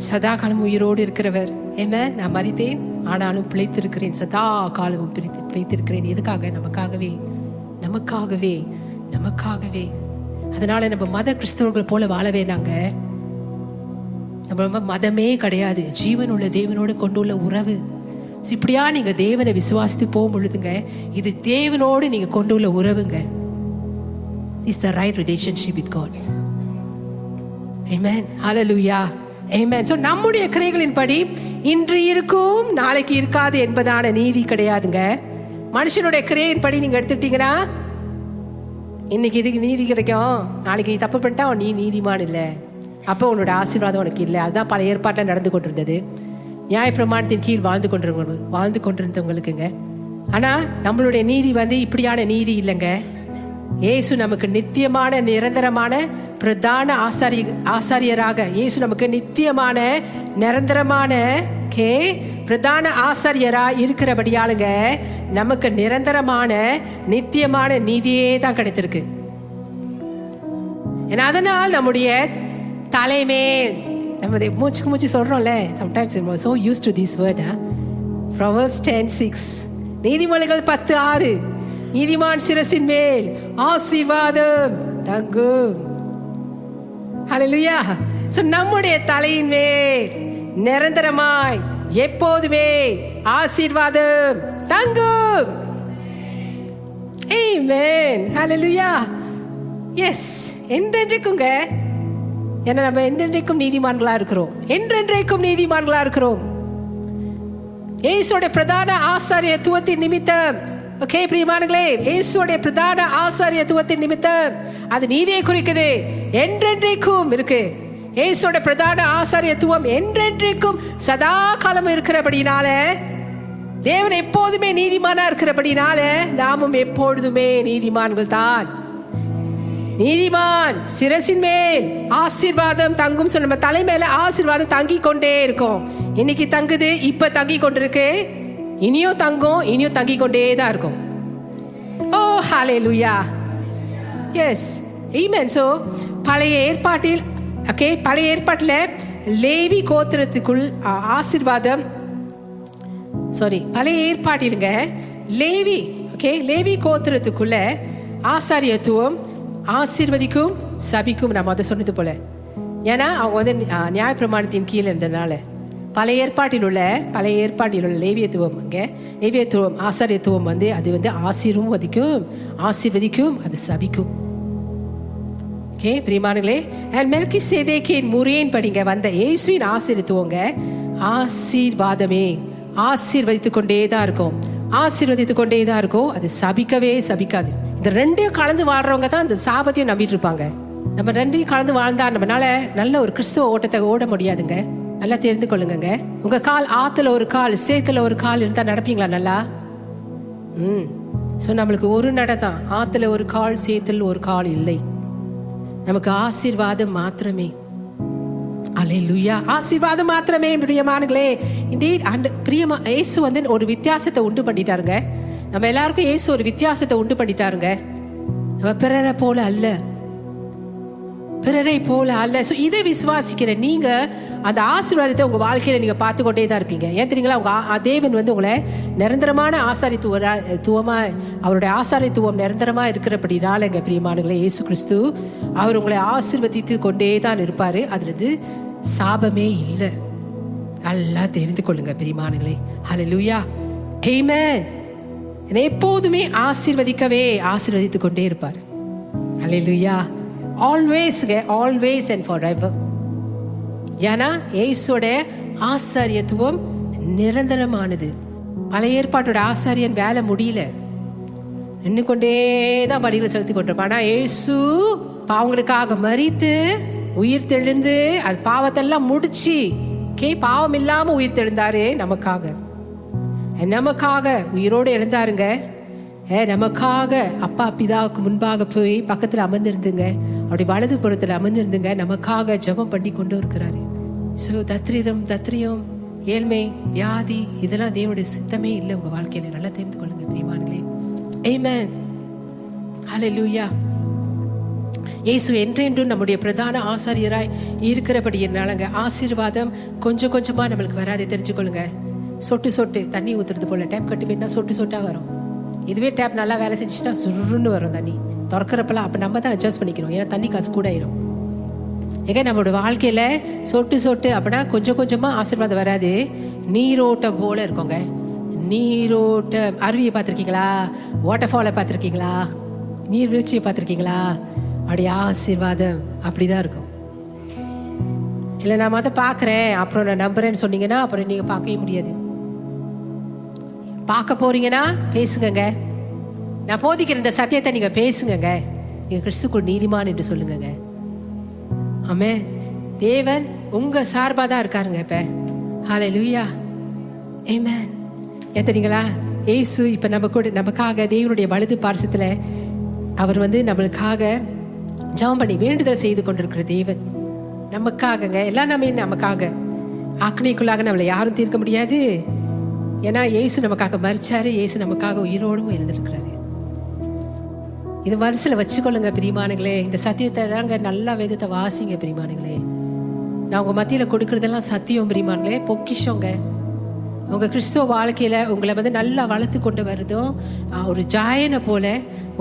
சதா காலமும் உயிரோடு இருக்கிறவர். ஆமென். நான் மரித்தேன் ஆனாலும் பிழைத்திருக்கிறேன், சதா காலமும் பிழைத்திருக்கிறேன். எதுக்காக? நமக்காகவே. அதனால நம்ம மத கிறிஸ்தவர்கள் போல வாழ வேணாங்க. நம்ம மதமே கிடையாது, ஜீவன் உள்ள தேவனோடு கொண்டுள்ள உறவு. இப்படியா நீங்க தேவனை விசுவாசித்து போகும் பொழுதுங்க, இது தேவனோடு நீங்க கொண்டுள்ள உறவுங்க. Is the right relationship with God. Amen, hallelujah, amen. So நம்முடைய கிரியைகளின் படி இன்று இருக்கும் நாளைக்கு இருக்காது என்பதான நீதி கிடையாதுங்க. மனுஷனுடைய கிரியையின் படி நீங்க எடுத்துட்டீங்கன்னா இன்னைக்கு இதுக்கு நீதி கிடைக்கும், நாளைக்கு நீ தப்பு பண்ணிட்டா நீ நீதிமான் இல்லை, அப்போ உன்னோட ஆசீர்வாதம் உனக்கு இல்லை. அதுதான் பல ஏற்பாட்டில் நடந்து கொண்டிருந்தது. நியாயப்பிரமாணத்தின் கீழ் வாழ்ந்து கொண்டிருந்தவங்களுக்குங்க. ஆனா நம்மளுடைய நீதி இப்படியான நீதி இல்லைங்க. இயேசு நமக்கு நித்தியமான நிரந்தரமான பிரதான ஆசாரியராக, இயேசு நமக்கு நித்தியமான நிரந்தரமான பிரதான ஆசாரியரா இருக்கிறபடியாளுங்க நமக்கு நிரந்தரமான நித்தியமான நீதியே தான் கிடைத்திருக்கு. அதனால் நம்முடைய தலைமேல் நம்ம மூச்சு சொல்றோம்ல, sometimes so used to this word. Proverbs 10:6, நீதிமொழிகள் 10:6, நீதிமான் சிரசின் மேல் ஆசீர்வாதம் தங்கும். ஹல்லேலூயா. சோ நம்முடைய தலையின் மேல் நிரந்தரமாய் எப்போதுமே ஆசீர்வாதம் தங்கும். ஆமென், ஹல்லேலூயா. எஸ், என்றென்றைக்குங்க. ஏன்னா நம்ம என்றென்றைக்கும் நீதிமான்களா இருக்கிறோம், என்றென்றைக்கும் நீதிமான்களா இருக்கிறோம். இயேசுடைய பிரதான ஆசாரியத்துவத்தின் நிமித்தம், ஓகே பிரியமானங்களே, இயேசுடைய பிரதான ஆசாரியத்துவத்தின் நிமித்தம் அது நீதியை குறிக்குது, என்றென்றைக்கும் இருக்கு. இயேசுடைய பிரதான ஆசாரியத்துவம் என்றென்றைக்கும் சதா காலம் இருக்கிறபடினால, தேவன் எப்போதுமே நீதிமானா இருக்கிறபடினால நாமும் எப்பொழுதுமே நீதிமான்கள் தான். நீதிமான் சிரசின் மேல் ஆசீர்வாதம் தங்கும். நம்ம தலை மேல ஆசீர்வாதம் தங்கி கொண்டே இருக்கும். இன்னைக்கு தங்குது, இப்ப தங்கி கொண்டிருக்கு, இனியும் தங்கும், இனியும் தங்கி கொண்டே தான் இருக்கும். ஓ ஹல்லேலூயா, எஸ், ஆமென். சோ பழைய ஏற்பாட்டில், ஓகே, பழைய ஏற்பாட்டில் லேவி கோத்திரத்துக்குள் ஆசீர்வாதம், பழைய ஏற்பாட்டிலுங்க லேவி, ஓகே, லேவி கோத்திரத்துக்குள்ள ஆசாரியத்துவம் ஆசீர்வதிக்கும் சபிக்கும். நம்ம அதை சொன்னது போல, ஏன்னா அவங்க நியாயப்பிரமாணத்தின் கீழே இருந்ததுனால. பழைய ஏற்பாட்டில் உள்ள லேவியத்துவம் ஆசாரியத்துவம் அது ஆசீர்வதிக்கும், அது சபிக்கும். ஓகே பிரியமானங்களே, மெல்கிசேதேக்கின் முறையின் படிங்க வந்த இயேசுவின் ஆசீர்வத்துவங்க ஆசீர்வாதமே, ஆசீர்வதித்துக் கொண்டே தான் இருக்கும், அது சபிக்கவே சபிக்காது. இந்த ரெண்டையும் கலந்து வாழ்றவங்க தான் அந்த சாபத்தையும் நம்பிட்டு இருப்பாங்க. நம்ம ரெண்டையும் கலந்து வாழ்ந்தா நம்மளால நல்ல ஒரு கிறிஸ்துவ ஓட்டத்தை ஓட முடியாதுங்க. நல்லா தெரிந்து கொள்ளுங்க. உங்க கால் ஆத்துல ஒரு கால் சேத்துல ஒரு கால் இருந்தா நடப்பீங்களா நல்லா? சோ நம்மளுக்கு ஒரு நடதான், ஆத்துல ஒரு கால் சேத்துல ஒரு கால் இல்லை. நமக்கு ஆசீர்வாதம் மாத்திரமே. அல்லேலூயா, ஆசீர்வாதம் மாத்திரமே பிரியமானங்களே. இயேசு ஒரு வித்தியாசத்தை உண்டு பண்ணிட்டாருங்க. நம்ம எல்லாருக்கும் இயேசு ஒரு வித்தியாசத்தை உண்டு பண்ணிட்டாருங்க. நம்ம பிறரை போல அல்ல. சோ இதை விசுவாசிக்கிற நீங்க அந்த ஆசீர்வாதத்தை உங்க வாழ்க்கையில நீங்க பார்த்து கொண்டே தான் இருப்பீங்க. ஏன் தெரியுங்களா? உங்க தேவன் உங்களை நிரந்தரமான ஆசாரித்துவமா, அவருடைய ஆசாரித்துவம் நிரந்தரமா இருக்கிறபடினால எங்க பிரியமானங்களே, இயேசு கிறிஸ்து அவர் உங்களை ஆசீர்வதித்து கொண்டே தான் இருப்பாரு. அதுல சாபமே இல்லை. நல்லா தெரிந்து கொள்ளுங்க பிரியமானங்களே. ஹல்லேலூயா, ஆமென். எப்போதுமே ஆசீர்வதித்துக் கொண்டே இருப்பார். ஹல்லேலூயா, ஆல்வேஸ் அண்ட் forever. ஏன்னா இயேசுவோட ஆசாரியத்துவம் நிரந்தரமானது. பழைய ஏற்பாட்டோட ஆசாரியன் வேலை முடியல, நின்று கொண்டே தான் பலிகளை செலுத்தி கொண்டிருப்பான். ஆனா இயேசு பாவங்களுக்காக மரித்து உயிர் தெழுந்து அது பாவத்தெல்லாம் முடிச்சு, பாவம் இல்லாம உயிர் தெழுந்தாரு நமக்காக உயிரோடு எழுந்தாருங்க. நமக்காக அப்பா பிதாவுக்கு முன்பாக போய் பக்கத்துல அமர்ந்திருந்துங்க, அப்படி வலது புறத்துல அமர்ந்திருந்துங்க நமக்காக ஜெபம் பண்ணி கொண்டு இருக்கிறாரு. சோ தத்ரியம், ஏழ்மை, வியாதி இதெல்லாம் தேவனுடைய சித்தமே இல்லை உங்க வாழ்க்கையில. நல்லா தெரிந்து கொள்ளுங்க பிரியமானங்களே. ஆமென், ஹல்லேலூயா. இயேசு என்றென்றும் நம்முடைய பிரதான ஆசாரியராய் இருக்கிறபடினாலங்க ஆசீர்வாதம் கொஞ்சம் கொஞ்சமா நம்மளுக்கு வராது. தெரிஞ்சுக்கொள்ளுங்க. சொட்டு தண்ணி ஊத்துறது போல டேப் கட்டி போயிட்டா சொட்டா வரும். இதுவே டேப் நல்லா வேலை செஞ்சுச்சுன்னா சுருன்னு வரும் தண்ணி. திறக்கிறப்பெல்லாம் அப்போ நம்ம தான் அட்ஜஸ்ட் பண்ணிக்கணும். ஏன்னா தண்ணி காசு கூட ஆயிடும். ஏங்க நம்மளோட வாழ்க்கையில் சொட்டு சொட்டு அப்படின்னா கொஞ்சம் கொஞ்சமாக ஆசீர்வாதம் வராது, நீரோட்டம் போல இருக்குங்க. நீரோட்டம். அருவியை பார்த்துருக்கீங்களா? வாட்டர் ஃபாலை பார்த்துருக்கீங்களா? நீர்வீழ்ச்சியை பார்த்துருக்கீங்களா? அப்படியே ஆசீர்வாதம் அப்படிதான் இருக்கும். இல்லை நான் அதை பார்க்குறேன் அப்புறம் நான் நம்புறேன்னு சொன்னீங்கன்னா அப்புறம் நீங்கள் பார்க்கவே முடியாது. பார்க்க போறீங்கன்னா பேசுங்கங்க. நான் போதிக்கிற இந்த சத்தியத்தை நீங்க பேசுங்கங்க. நீங்க கிறிஸ்துக்குள் நீதிமான் என்று சொல்லுங்க. ஆமே. தேவன் உங்க சார்பா தான் இருக்காருங்க இப்ப. ஹல்லேலூயா. ஆமென். ஏன் தெரியுங்களா? இயேசு இப்ப நமக்காக தேவனுடைய வலது பார்சத்துல அவர் நம்மளுக்காக ஜெபம் பண்ணி வேண்டுதல் செய்து கொண்டிருக்கிற தேவன் நமக்காகங்க. எல்லாம் நமக்காக. ஆக்கினைக்குள்ளாக நம்மளை யாரும் தீர்க்க முடியாது. ஏன்னா இயேசு நமக்காக மரிச்சாரு, இயேசு நமக்காக உயிரோடும் எழுந்திருக்கிறாரு. இது மனசுல வச்சுக்கொள்ளுங்க பிரியமானங்களே. இந்த சத்தியத்தை தாங்க நல்லா வேதத்தை வாசிங்க பிரியமானங்களே. நான் உங்க மத்தியில கொடுக்கறதெல்லாம் சத்தியம் பிரியமானங்களே, பொக்கிஷங்க. உங்க கிறிஸ்துவ வாழ்க்கையில உங்களை நல்லா வளர்த்து கொண்டு வருதோ ஒரு ஜாயனை போல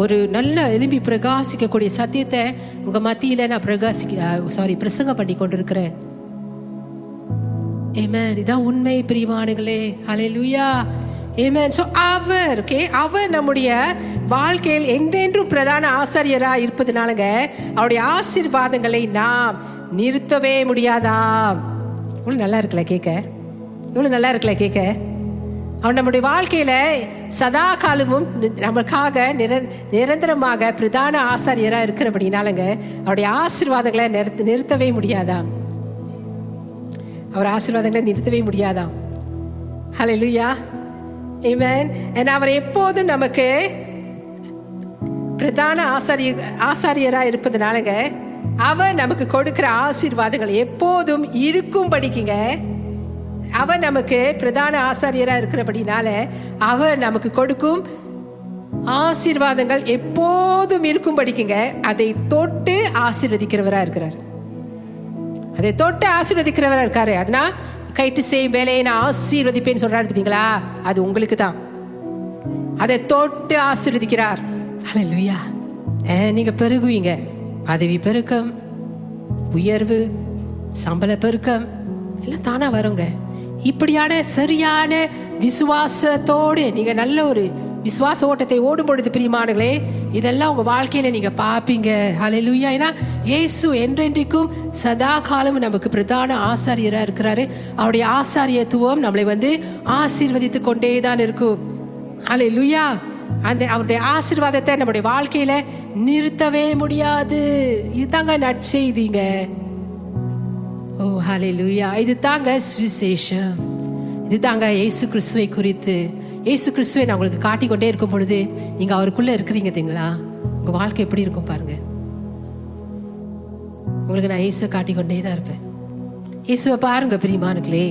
ஒரு நல்ல எலும்பி பிரகாசிக்கக்கூடிய சத்தியத்தை உங்க மத்தியில நான் பிரசங்கம் பண்ணி கொண்டிருக்கிறேன். ஆமென். இதான் உண்மை பிரியமானங்களே. ஹல்லேலூயா. ஆமென். சோ அவர் நம்முடைய வாழ்க்கையில் என்றென்றும் பிரதான ஆசாரியரா இருப்பதனாலங்க அவருடைய ஆசீர்வாதங்களை நாம் நிறுத்தவே முடியாதாம். இவ்வளவு நல்லா இருக்குல்ல கேட்க? இவ்வளவு நல்லா இருக்குல்ல கேட்க? அவன் நம்முடைய வாழ்க்கையில சதா காலமும் நமக்காக நிரந்தரமாக பிரதான ஆசாரியரா இருக்கிறபடினாலங்க அவருடைய ஆசீர்வாதங்களை நிறுத்தவே முடியாதாம். அவர் ஆசீர்வாதங்களை நிறுத்தவே முடியாதாம். ஹல்லேலூயா. ஆமென். அவர் எப்போதும் நமக்கு பிரதான ஆசாரியரா இருப்பதனாலங்க அவர் நமக்கு கொடுக்கிற ஆசீர்வாதங்கள் எப்போதும் இருக்கும்படிக்குங்க. அவர் நமக்கு பிரதான ஆசாரியரா இருக்கிறபடினால அவர் நமக்கு கொடுக்கும் ஆசீர்வாதங்கள் எப்போதும் இருக்கும்படிக்குங்க அதை தொட்டு ஆசீர்வதிக்கிறவரா இருக்கிறார். அதை தொட்டு ஆசீர்வதிக்கிறவரா இருக்காரு. அதனால கைட்டு செய்யும் வேலையை நான் ஆசீர்வதிப்பேன்னு சொல்றாரு பார்த்தீங்களா? அது உங்களுக்கு தான். அதை தொட்டு ஆசீர்வதிக்கிறார். ஹல்லேலூயா. நீங்க பெருகுவீங்க. பதவி பெருக்கம், உயர்வு, சம்பள பெருக்கம் எல்லாம் தானா வருங்க. இப்படியான சரியான விசுவாசத்தோடு நீங்க நல்ல ஒரு விசுவாச ஓட்டத்தை ஓடும் பொழுது பிரியமானங்களே இதெல்லாம் உங்க வாழ்க்கையில நீங்க பாப்பீங்க. ஹல்லேலூயா. ஏன்னா இயேசு என்றென்றைக்கும் சதா காலமும் நமக்கு பிரதான ஆசாரியரா இருக்கிறாரு. அவருடைய ஆசாரியத்துவம் நம்மளை ஆசீர்வதித்து கொண்டே தான் இருக்கும். ஹல்லேலூயா. அவருடைய ஆசீர்வாதத்தை நம்முடைய வாழ்க்கையில நிறுத்தவே முடியாது. இதுதாங்க நற்செய்திங்க. ஓ ஹல்லேலூயா. இது தாங்க சுவிசேஷம். இது தாங்க இயேசு கிறிஸ்துவை குறித்து. இயேசு கிறிஸ்துவை நான் உங்களுக்கு காட்டிக்கொண்டே இருக்கும் பொழுது நீங்க அவருக்குள்ள இருக்கிறீங்க தெரியுங்களா? உங்க வாழ்க்கை எப்படி இருக்கும் பாருங்க. உங்களுக்கு நான் இயேசுவை காட்டிக்கொண்டே தான் இருப்பேன். இயேசுவை பாருங்க பிரியமானுங்களே.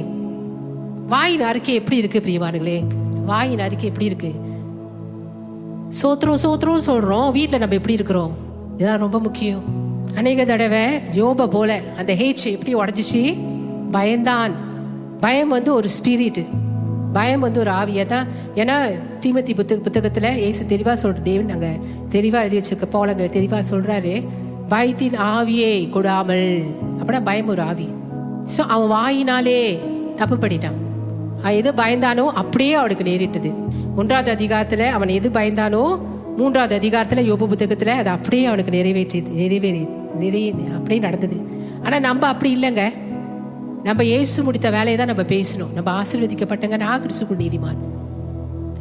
வாயின் அறிக்கை எப்படி இருக்கு பிரியமானுங்களே? வாயின் அறிக்கை எப்படி இருக்கு? சோத்திரம் சோத்திரம் சொல்றோம். வீட்டுல நம்ம எப்படி இருக்கிறோம்? இதெல்லாம் ரொம்ப முக்கியம். அநேக தடவை யோப போல அந்த ஹேச் எப்படி உடஞ்சிச்சு? பயந்தான். பயம் ஒரு ஸ்பிரிட். பயம் ஒரு ஆவியை தான். ஏன்னா தீமோத்தி புத்தகத்துல இயேசு தெளிவா சொல்ற தேவன் நாங்க தெளிவா எழுதி வச்சிருக்க போலங்கள் தெளிவா சொல்றாரு, பயத்தின் ஆவியை கொடாமல். அப்படின்னா பயம் ஒரு ஆவி. ஸோ அவன் வாயினாலே தப்பு பண்ணிட்டான். எது பயந்தானோ அப்படியே அவனுக்கு நேரிட்டது. 1வது அதிகாரத்துல அவன் எது பயந்தானோ 3வது அதிகாரத்துல யோபு புத்தகத்துல அது அப்படியே அவனுக்கு அப்படியே நடந்தது. ஆனா நம்ம அப்படி இல்லைங்க. நம்ம இயேசு முடித்த வேலையை தான் நம்ம பேசணும். நம்ம ஆசீர்வதிக்கப்பட்டங்க. நான் கிறிஸ்துக்குள் நீதிமான்.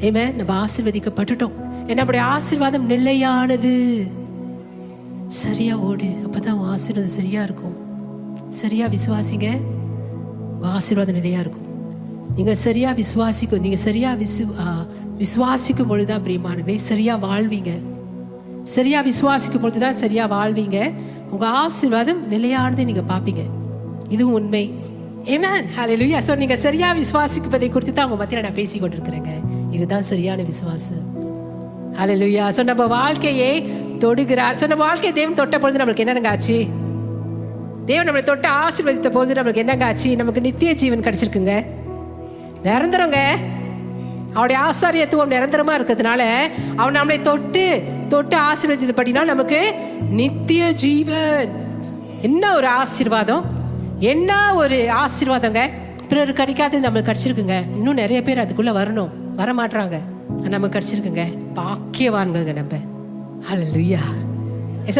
ஆமென். நம்ம ஆசீர்வதிக்கப்பட்டுட்டோம். நம்முடைய ஆசீர்வாதம் நிலையானது. சரியா ஓடு, அப்பதான் உன் ஆசீர்வாதம் சரியா இருக்கும். சரியா விசுவாசிங்க, ஆசீர்வாதம் நிலையா இருக்கும். நீங்க சரியா விசுவாசிக்கும். நீங்க சரியா விசுவாசிக்கும் பொழுதுதான் பிரியமானவர்களே சரியா வாழ்வீங்க. சரியா விசுவாசிக்கும் பொழுதுதான் சரியா வாழ்வீங்க. உங்க ஆசீர்வாதம் நிலையானதை நீங்க பாப்பீங்க. இதுவும் உண்மை. ஆமென். ஹல்லேலூயா. சோ நீங்க சரியா விசுவாசிப்பதை குறித்து தான் உங்க மத்தியில நான் பேசி கொண்டிருக்கிறேங்க. இதுதான் சரியான விசுவாசம். ஹல்லேலூயா. சோ நம்ம வாழ்க்கையை தொடுகிறார். சோ நம்ம வாழ்க்கையை தேவன் தொட்ட பொழுது நம்மளுக்கு என்னங்க ஆச்சு? தேவன் நம்மளை தொட்டு ஆசீர்வதித்த பொழுது நம்மளுக்கு என்னங்க ஆச்சு? நமக்கு நித்திய ஜீவன் கிடைச்சிருக்குங்க. நிரந்தரங்க. அவருடைய ஆசாரியத்துவம் நிரந்தரமா இருக்கிறதுனால அவன் நம்மளை தொட்டு தொட்டு ஆசீர்வதித்தது படினா நமக்கு நித்திய ஜீவன். என்ன ஒரு ஆசீர்வாதம், என்ன ஒரு ஆசீர்வாதங்க. பிறர் கிடைக்காது நம்மளுக்கு கிடைச்சிருக்குங்க. இன்னும் நிறைய பேர் அதுக்குள்ள வரணும், வர மாட்டாங்க. நமக்கு கிடைச்சிருக்குங்க. பாக்கியவான்கள் நம்ம. ஹல்லேலூயா.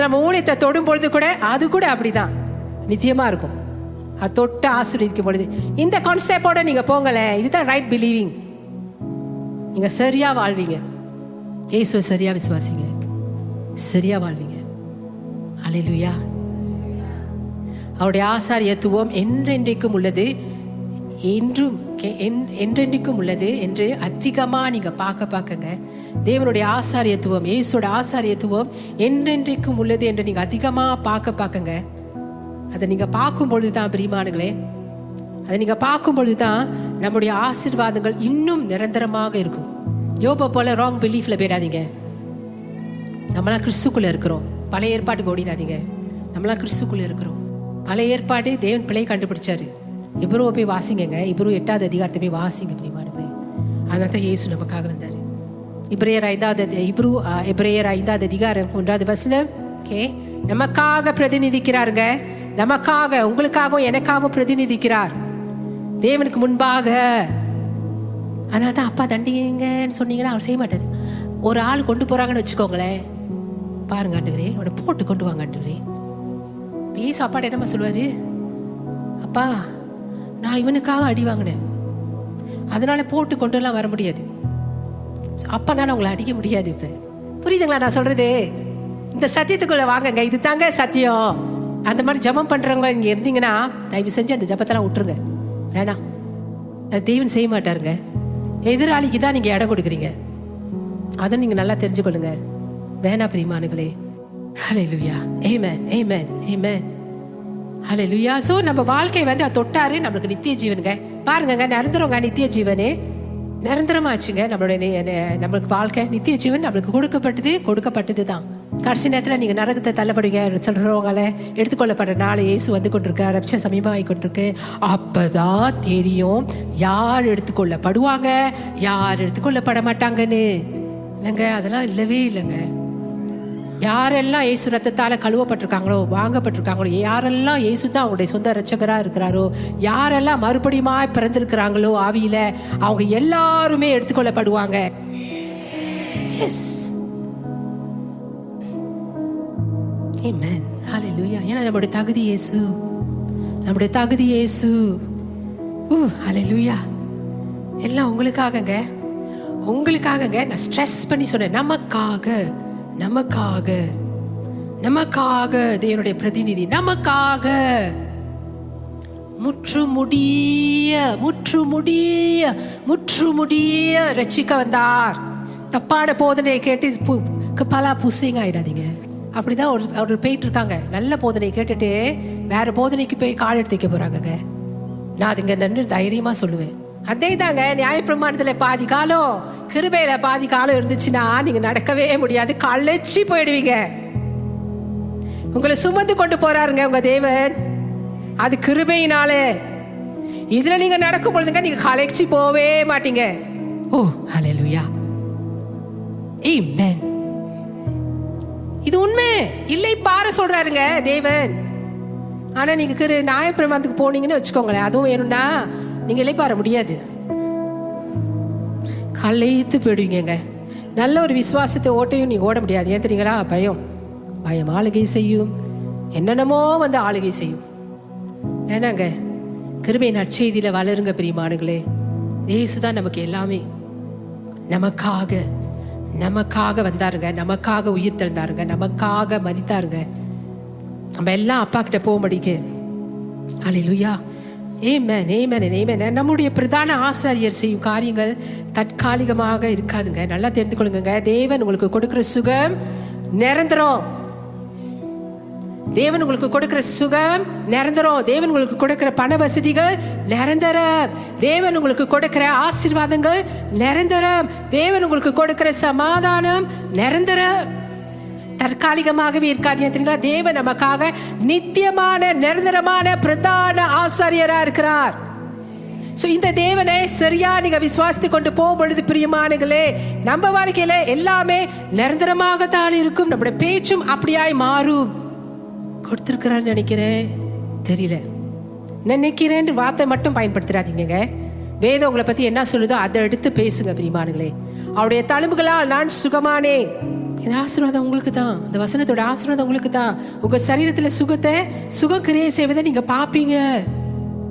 நம்ம ஊழியத்தை தொடும் பொழுது கூட அது கூட அப்படிதான் நித்தியமா இருக்கும். அது தொட்டு ஆசீர்வதிக்கும் பொழுது இந்த கான்செப்டோட நீங்க போங்களேன். இதுதான் ரைட் பிலீவிங். நீங்க சரியா வாழ்வீங்க. இயேசுவை சரியா விசுவாசிங்க, சரியா வாழ்வீங்க. ஹல்லேலூயா. அவருடைய ஆசாரியத்துவம் என்றென்றைக்கும் உள்ளது, என்றென்றைக்கும் உள்ளது என்று அதிகமா நீங்க பார்க்கங்க. தேவனுடைய ஆசாரியத்துவம், இயேசுவோட ஆசாரியத்துவம் என்றென்றைக்கும் உள்ளது என்று நீங்க அதிகமா பார்க்கங்க. அதை நீங்க பார்க்கும் பொழுதுதான் பிரியமானங்களே, அதை நீங்க பார்க்கும் பொழுதுதான் நம்முடைய ஆசீர்வாதங்கள் இன்னும் நிரந்தரமாக இருக்கும். யோபை போல ராங் பிலீஃப்ல போயிடாதீங்க. நம்மளாம் கிறிஸ்துக்குள்ள இருக்கிறோம். பழைய ஏற்பாட்டுக்கு ஓடிடாதீங்க. நம்மளாம் கிறிஸ்துக்குள்ள இருக்கிறோம். பழைய ஏற்பாடு தேவன் பிழை கண்டுபிடிச்சாரு. இப்ரூவை போய் வாசிங்க. இப்ரூ 8வது அதிகாரத்தை போய் வாசிங்க பிரியமானங்களே. அதனால தான் இயேசு நமக்காக வந்தாரு. எபிரேயர் 5வது அதிகாரம் 1வது வசனம். நமக்காக பிரதிநிதிக்கிறாருங்க. நமக்காக, உங்களுக்காகவும் எனக்காகவும் பிரதிநிதிக்கிறார் தேவனுக்கு முன்பாக. அதனால தான் அப்பா தண்டிங்கன்னு சொன்னீங்கன்னா அவர் செய்ய மாட்டாரு. ஒரு ஆள் கொண்டு போறாங்கன்னு வச்சுக்கோங்களேன், பாருங்க ஆண்டவரே அவனை போட்டு கொண்டு வாங்க ஆண்டவரே. பேச அப்பாட்ட என்னம்மா சொல்லுவாரு, அப்பா நான் இவனுக்காக அடி வாங்கினேன், அதனால போட்டு கொண்டு எல்லாம் வர முடியாது. அப்பனால உங்களை அடிக்க முடியாது. இப்ப புரியுதுங்களா நான் சொல்றது? இந்த சத்தியத்துக்குள்ள வாங்கங்க. இது தாங்க சத்தியம். அந்த மாதிரி ஜபம் பண்றவங்க நீங்க இருந்தீங்கன்னா தயவு செஞ்சு அந்த ஜபத்தெல்லாம் விட்டுருங்க. வேணாம், தெய்வன் செய்ய மாட்டாருங்க. எதிராளிக்கு தான் நீங்க இடம் கொடுக்குறீங்க. அதை நீங்க நல்லா தெரிஞ்சுக்கொள்ளுங்க. வேணா பிரியமானுங்களே. ஹல்லேலூயா. ஆமென், ஆமென், ஆமென். ஹல்லேலூயா. சோ நம்ம வாழ்க்கை வந்து தொட்டாரு நம்மளுக்கு நித்திய ஜீவனுங்க. பாருங்க, நிரந்தரங்க. நித்திய ஜீவனே நிரந்தரமாச்சுங்க. நம்மளுக்கு வாழ்க்கை நித்திய ஜீவன் நம்மளுக்கு கொடுக்கப்பட்டது தான். கடைசி நேரத்தில் நீங்க நரகத்தை தள்ளப்படுவீங்க சொல்றவங்கள எடுத்துக்கொள்ளப்படுற நாள் இயேசு வந்து கொண்டிருக்க, ரட்ச சமீபமாகி கொண்டிருக்கு. அப்பதான் தெரியும் யார் எடுத்துக்கொள்ளப்படுவாங்க, யார் எடுத்துக்கொள்ளப்பட மாட்டாங்கன்னு. இல்லைங்க, அதெல்லாம் இல்லவே இல்லைங்க. யாரெல்லாம் இயேசு ரத்தத்தால கழுவப்பட்டிருக்காங்களோ, வாங்கப்பட்டிருக்காங்களோ, யாரெல்லாம் இயேசு தான் அவங்களுடைய சொந்த ரட்சகரா இருக்கிறாரோ, யாரெல்லாம் மறுபடியுமா பிறந்திருக்கிறாங்களோ ஆவியில, அவங்க எல்லாருமே எடுத்துக்கொள்ளப்படுவாங்க. எஸ், ஆமென், ஹல்லேலூயா. ஏன்னா நம்முடைய தகுதி இயேசு, நம்முடைய தகுதி இயேசு. ஹல்லேலூயா. எல்லாம் உங்களுக்காகங்க, உங்களுக்காகங்க. நான் ஸ்ட்ரெஸ் பண்ணி சொன்னேன், நமக்காக, நமக்காக, நமக்காக. தேவனுடைய பிரதிநிதி நமக்காக முற்றுமுடிய ரட்சிக்க வந்தார். தப்பான போதனையை கேட்டு பல புசிங் ஆயிடாதீங்க. அப்படிதான் அவர்கள் போயிட்டு இருக்காங்க. நல்ல போதனையை கேட்டுட்டு வேற போதனைக்கு போய் கால் எடுத்து வைக்க போறாங்க. நான் அதுங்க நன்று தைரியமா சொல்லுவேன். அதே தாங்க நியாயப்பிரமாணத்துல பாதி காலம், கிருபையில பாதி காலம் இருந்துச்சுன்னா நீங்க நடக்கவே முடியாது, களைச்சி போயிடுவீங்க. உங்களை சுமந்து கொண்டு போறாருங்க உங்க தேவன், அது கிருபையினாலே. இதுல நீங்க நடக்கும் பொழுதுங்க நீங்க களைச்சி போவே மாட்டீங்க. ஓ ஹல்லேலூயா, ஆமென். இது உண்மை இல்லை பாரு சொல்றாருங்க தேவன். ஆனா நீங்க நியாயப்பிரமாணத்துக்கு போனீங்கன்னு வச்சுக்கோங்களேன், அதுவும் வேணும்னா நீங்க இளைப்பாற முடியாது, களைத்து போயிடுவீங்க. நல்ல ஒரு விசுவாசத்தை ஓட்டையும் நீங்க ஓட முடியாது. ஏன் தெரியுங்களா? பயம் ஆளுகை செய்யும், என்னென்னமோ வந்து ஆளுகை செய்யும். ஏன்னாங்க கிருபை நற்செய்தியில வளருங்க பிரியமானுங்களே. இயேசுதான் நமக்கு எல்லாமே. நமக்காக வந்தாருங்க, நமக்காக உயிர் தந்தாருங்க, நமக்காக மரித்தாருங்க. நம்ம எல்லாம் அப்பா கிட்ட போக முடியுங்க. ஹல்லேலூயா, ஆமென், ஆமென், ஆமென். நம்முடைய பிரதான ஆசாரியர் செய்யும் காரியங்கள் தற்காலிகமாக இருக்காதுங்க. நல்லா தெரிந்து கொள்ளுங்க. தேவன் உங்களுக்கு கொடுக்கிற சுகம் நிரந்தரம். தேவன் உங்களுக்கு கொடுக்கிற சுகம் நிரந்தரம். தேவன் உங்களுக்கு கொடுக்கிற பண வசதிகள் நிரந்தரம். தேவன் உங்களுக்கு கொடுக்கிற ஆசீர்வாதங்கள் நிரந்தரம். தேவன் உங்களுக்கு கொடுக்கிற சமாதானம் நிரந்தரம். தற்காலிகமாகவே இருக்காது. தேவன் நமக்காக நித்தியமான நிரந்தரமான பிரதான ஆசாரியரா இருக்கிறார். சோ இந்த தேவனை சரியா நீங்க விசுவாசித்து கொண்டு போகும் பொழுது பிரியமானங்களே, நம்ம வாழ்க்கையில எல்லாமே நிரந்தரமாகத்தான் இருக்கும். நம்முடைய பேச்சும் அப்படியாய் மாறும். கொடுத்திருக்கிறான்னு நினைக்கிறேன், தெரியல, நினைக்கிறேன் வார்த்தை மட்டும் பயன்படுத்துறாதீங்க. வேதம் உங்களை பத்தி என்ன சொல்லுதோ அதை எடுத்து பேசுங்க பிரியமானங்களே. அவருடைய தழும்புகளால் நான் சுகமானேன். இந்த ஆசீர்வாதம் உங்களுக்கு தான், இந்த வசனத்தோட ஆசீர்வாதம் உங்களுக்கு தான். உங்க சரீரத்துல சுகக்கிரியை செய்வதை நீங்க பாப்பீங்க.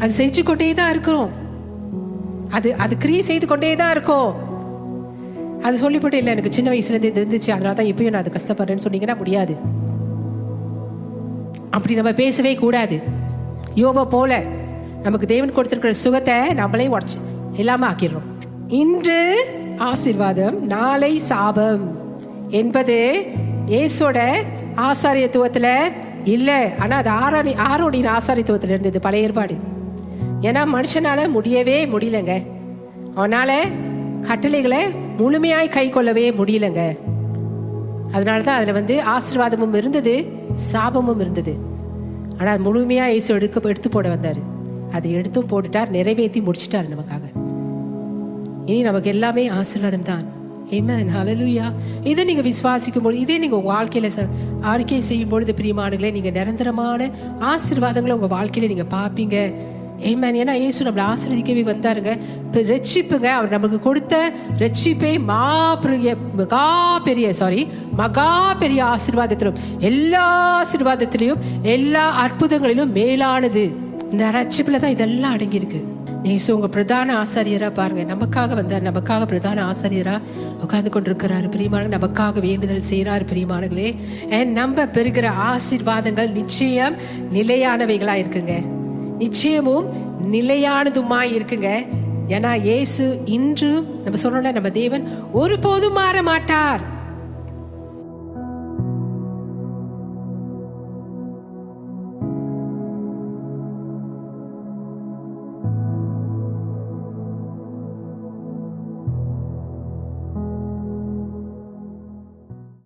அது செஞ்சு கொண்டே தான் இருக்கிறோம். அது கிரியை செய்து கொண்டே தான் இருக்கும். அது சொல்லிப்பட்டு இல்லை எனக்கு சின்ன வயசுல இருந்து இது இருந்துச்சு, அதனால தான் இப்பயும் நான் அது கஷ்டப்படுறேன்னு சொன்னீங்கன்னா முடியாது. அப்படி நம்ம பேசவே கூடாது. யோபை போல நமக்கு தேவன் கொடுத்திருக்கிற சுகத்தை நம்மளே உடச்சு எல்லாமே ஆக்கிடுறோம். இன்று ஆசீர்வாதம் நாளை சாபம் என்பது இயேசுவோட ஆசாரியத்துவத்துல இல்லை, ஆனா அது ஆரோனின் ஆசாரியத்துவத்துல இருந்தது பழைய ஏற்பாடு. ஏன்னா மனுஷனால முடியவே முடியலங்க. அவனால கட்டளைகளை முழுமையாய் கை கொள்ளவே முடியலங்க. அதனாலதான் அதுல ஆசீர்வாதமும் இருந்தது, சாபமும் இருந்தது. ஆனா அது முழுமையா இயேசு எடுத்து போட வந்தாரு. அதை எடுத்தும் போட்டுட்டார், நிறைவேற்றி முடிச்சிட்டார் நமக்காக. இனி நமக்கு எல்லாமே ஆசீர்வாதம் தான். ஆமென், ஹல்லேலூயா. இதை நீங்க விசுவாசிக்கும் பொழுது, இதே நீங்க உங்க வாழ்க்கையில அறிக்கை செய்யும் பொழுது பிரியமானங்களே, நீங்க நிரந்தரமான ஆசீர்வாதங்களை உங்க வாழ்க்கையில நீங்க பாப்பீங்க. ஆமென். ஏன்னா இயேசு நம்மளை ஆசீர்வதிக்கவே வந்தாருங்க. ரட்சிப்புங்க, அவர் நமக்கு கொடுத்த ரட்சிப்பே மகா பெரிய ஆசீர்வாதத்திலும் எல்லா ஆசீர்வாதத்திலையும் எல்லா அற்புதங்களிலும் மேலானது. இந்த ரட்சிப்புல தான் இதெல்லாம் அடங்கி இருக்கு. இயேசு உங்க பிரதான ஆசாரியரா பாருங்க, நமக்காக வந்தார், நமக்காக பிரதான ஆசாரியரா உட்கார்ந்து கொண்டிருக்கிறாரு பிரியமான, நமக்காக வேண்டுதல் செய்யறாரு பிரியமானங்களே. நம்ம பெறுகிற ஆசீர்வாதங்கள் நிச்சயம் நிலையானவைகளா இருக்குங்க, நிச்சயமும் நிலையானதுமாய் இருக்குங்க. ஏன்னா இயேசு இன்றும் நம்ம சொல்றோம்ல, நம்ம தேவன் ஒருபோதும் மாற மாட்டார்.